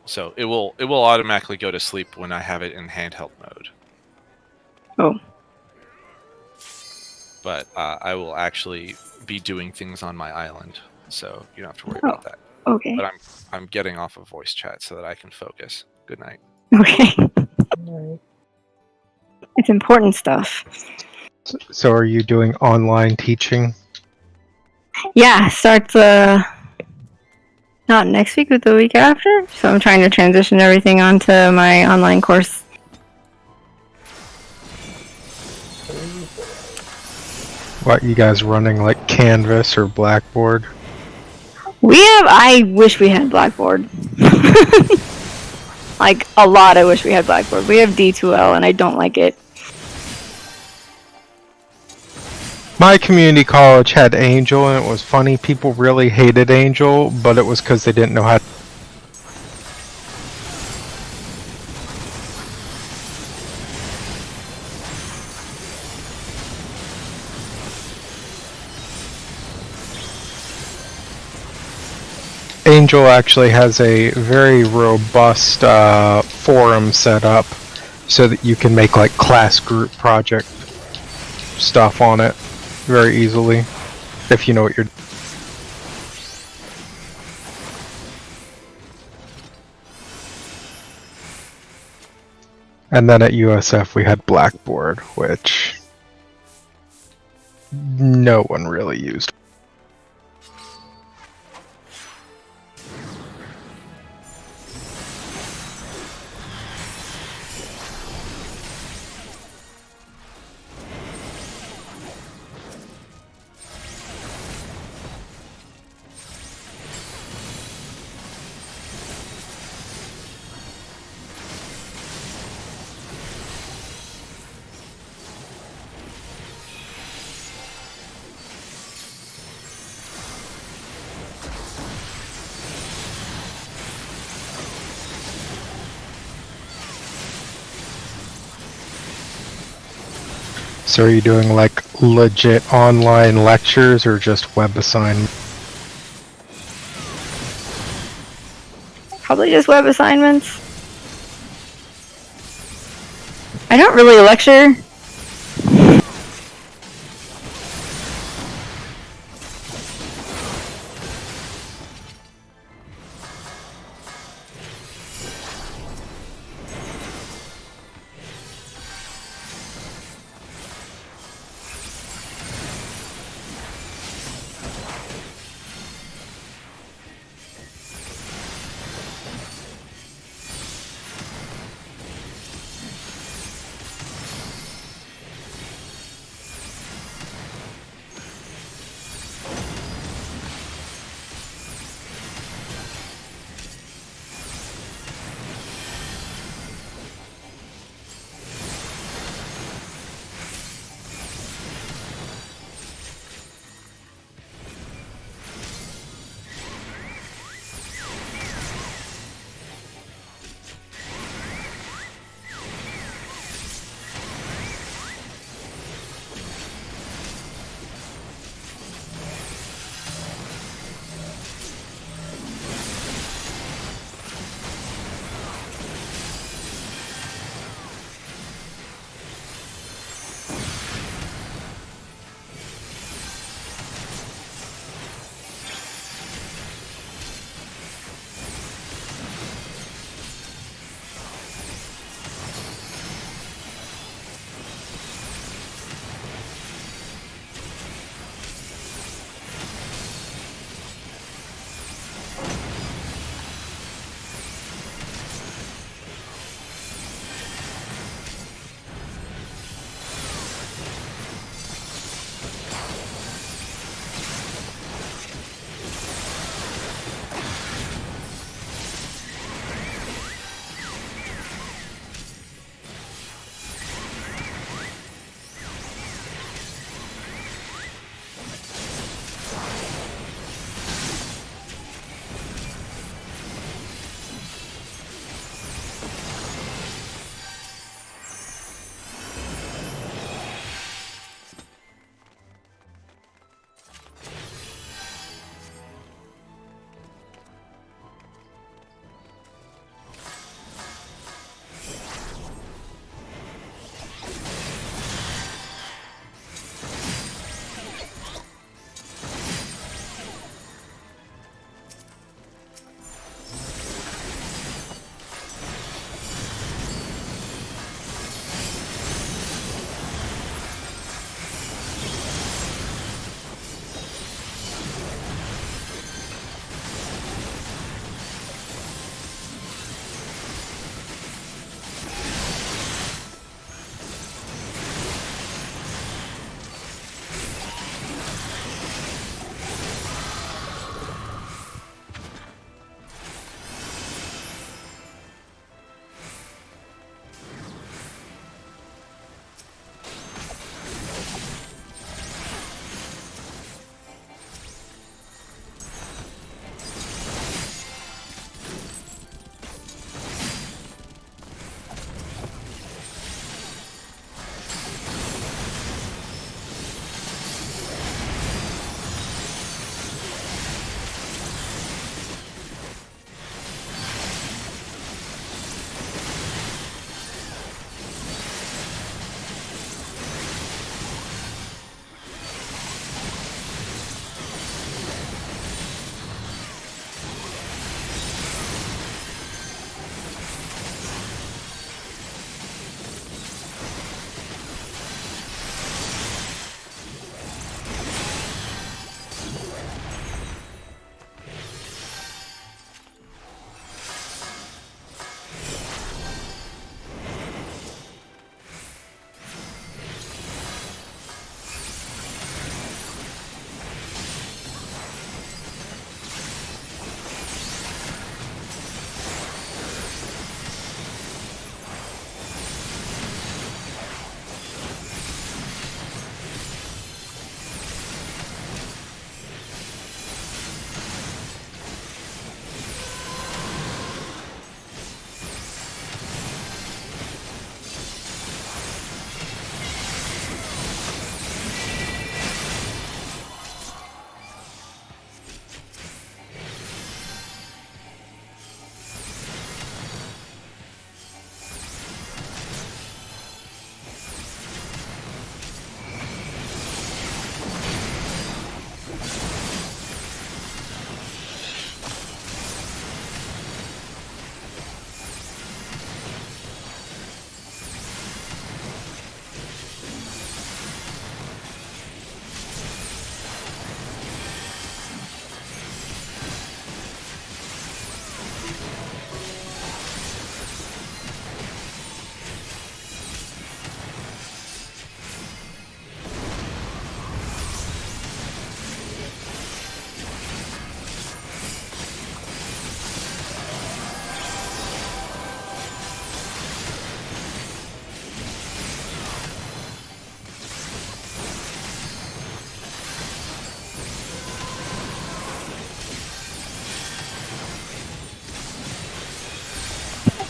So it will automatically go to sleep when I have it in handheld mode. Oh. But I will actually be doing things on my island, so you don't have to worry about that. Okay. But I'm getting off of voice chat so that I can focus. Good night. Okay. Alright. It's important stuff. So are you doing online teaching? Yeah, starts not next week, but the week after. So I'm trying to transition everything onto my online course. What, you guys running like Canvas or Blackboard? I wish we had Blackboard. Like, a lot I wish we had Blackboard. We have D2L and I don't like it. My community college had Angel, and it was funny. People really hated Angel, but it was because they didn't know how to. Angel actually has a very robust forum set up so that you can make like class group project stuff on it very easily if you know what you're. And then at USF we had Blackboard, which no one really used. So are you doing like legit online lectures or just web assignments? Probably just web assignments. I don't really lecture.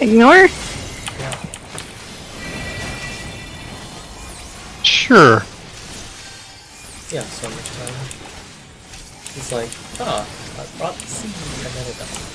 Ignore? Sure. Yeah, so much time. He's like, ah, I brought the seed, and then it died.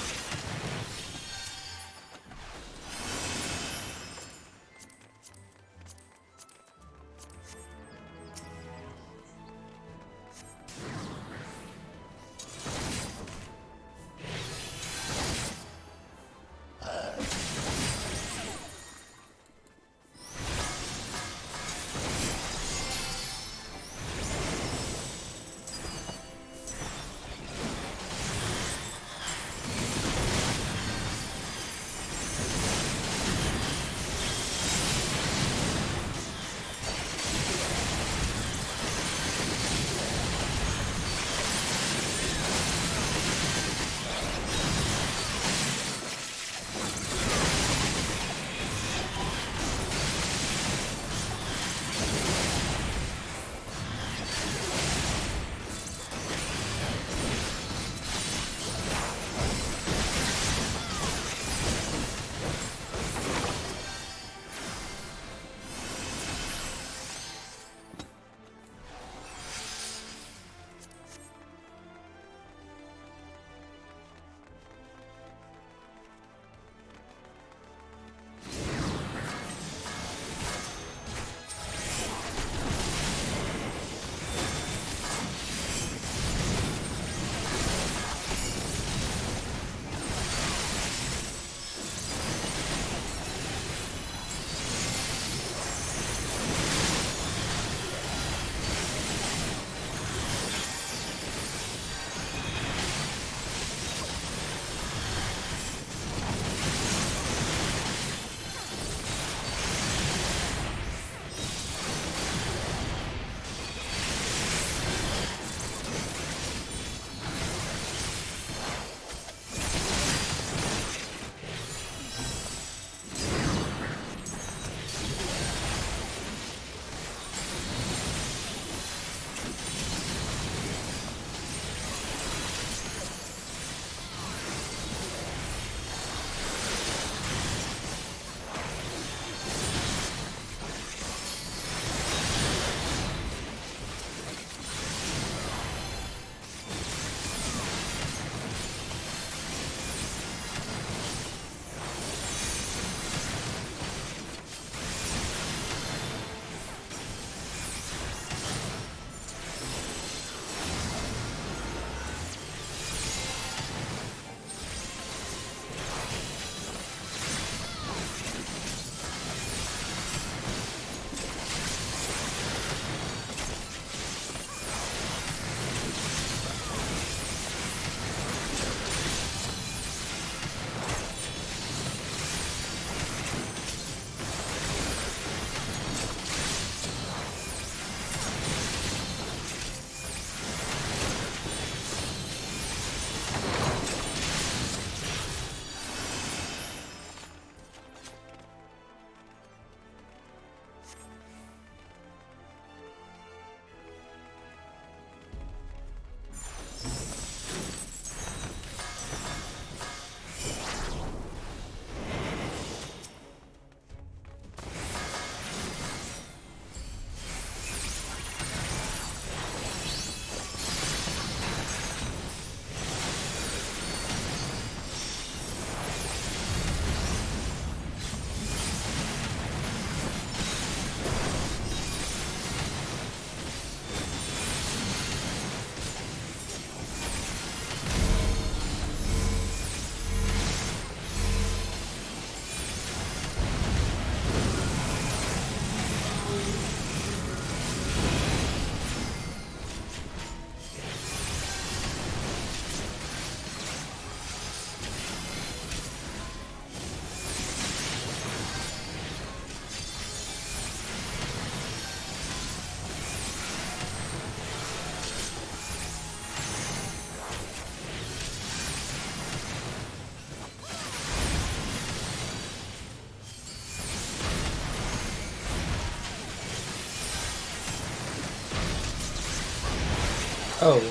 Oh.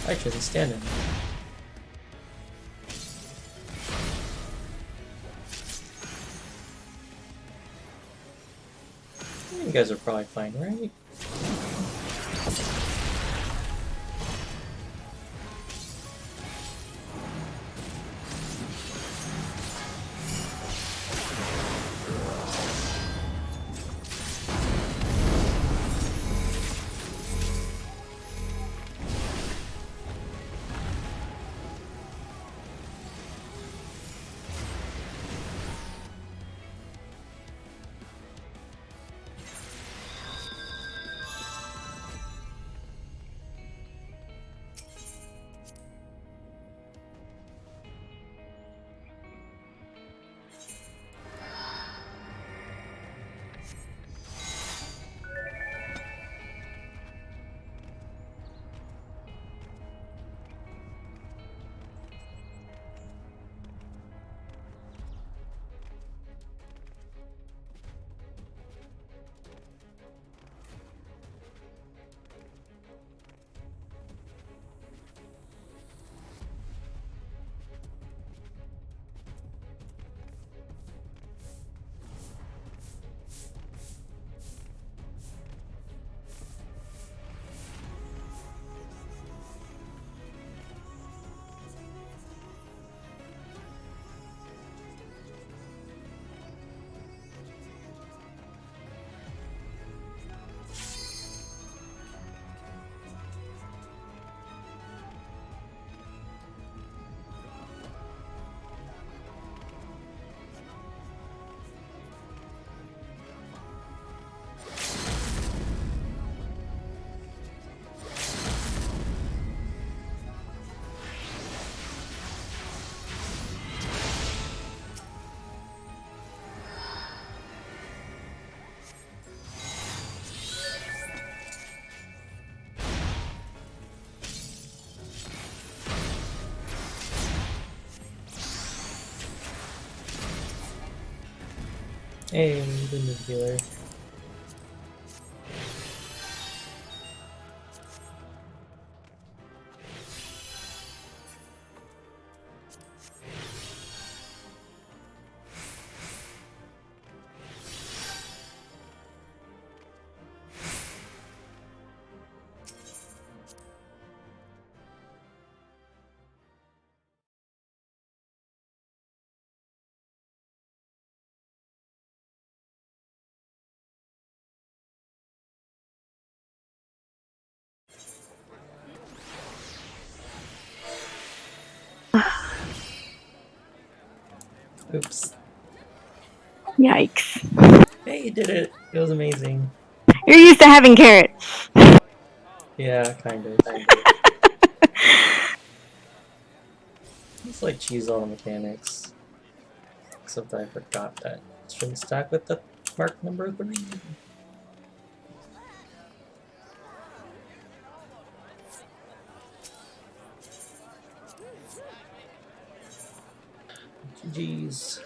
I shouldn't stand in there. 「 I shouldn't stand in there. 」 I shouldn't stand in there. 」 「 「」 「」 「」 「」 「」 「」 「」 「」 「」 「」 「」 「」 「」 「」 「」 「」 「」 「」 「」 「」 「」 「」 「」 「」 「」 「」 「」 「」 「」 「」 「」 「」 「」 「」 「」 「」 「」 「」 「」 「」 「」 "」 "" 「」 "" You guys are probably fine, right? Hey, the new healer. Oops. Yikes. Hey, you did it! It was amazing. You're used to having carrots. Yeah, kind of. It's like cheese all the mechanics. Except I forgot that it shouldn't stack with the mark number 3. GG's.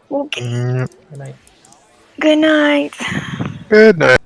Okay. Mm, Good night. Good night. good night.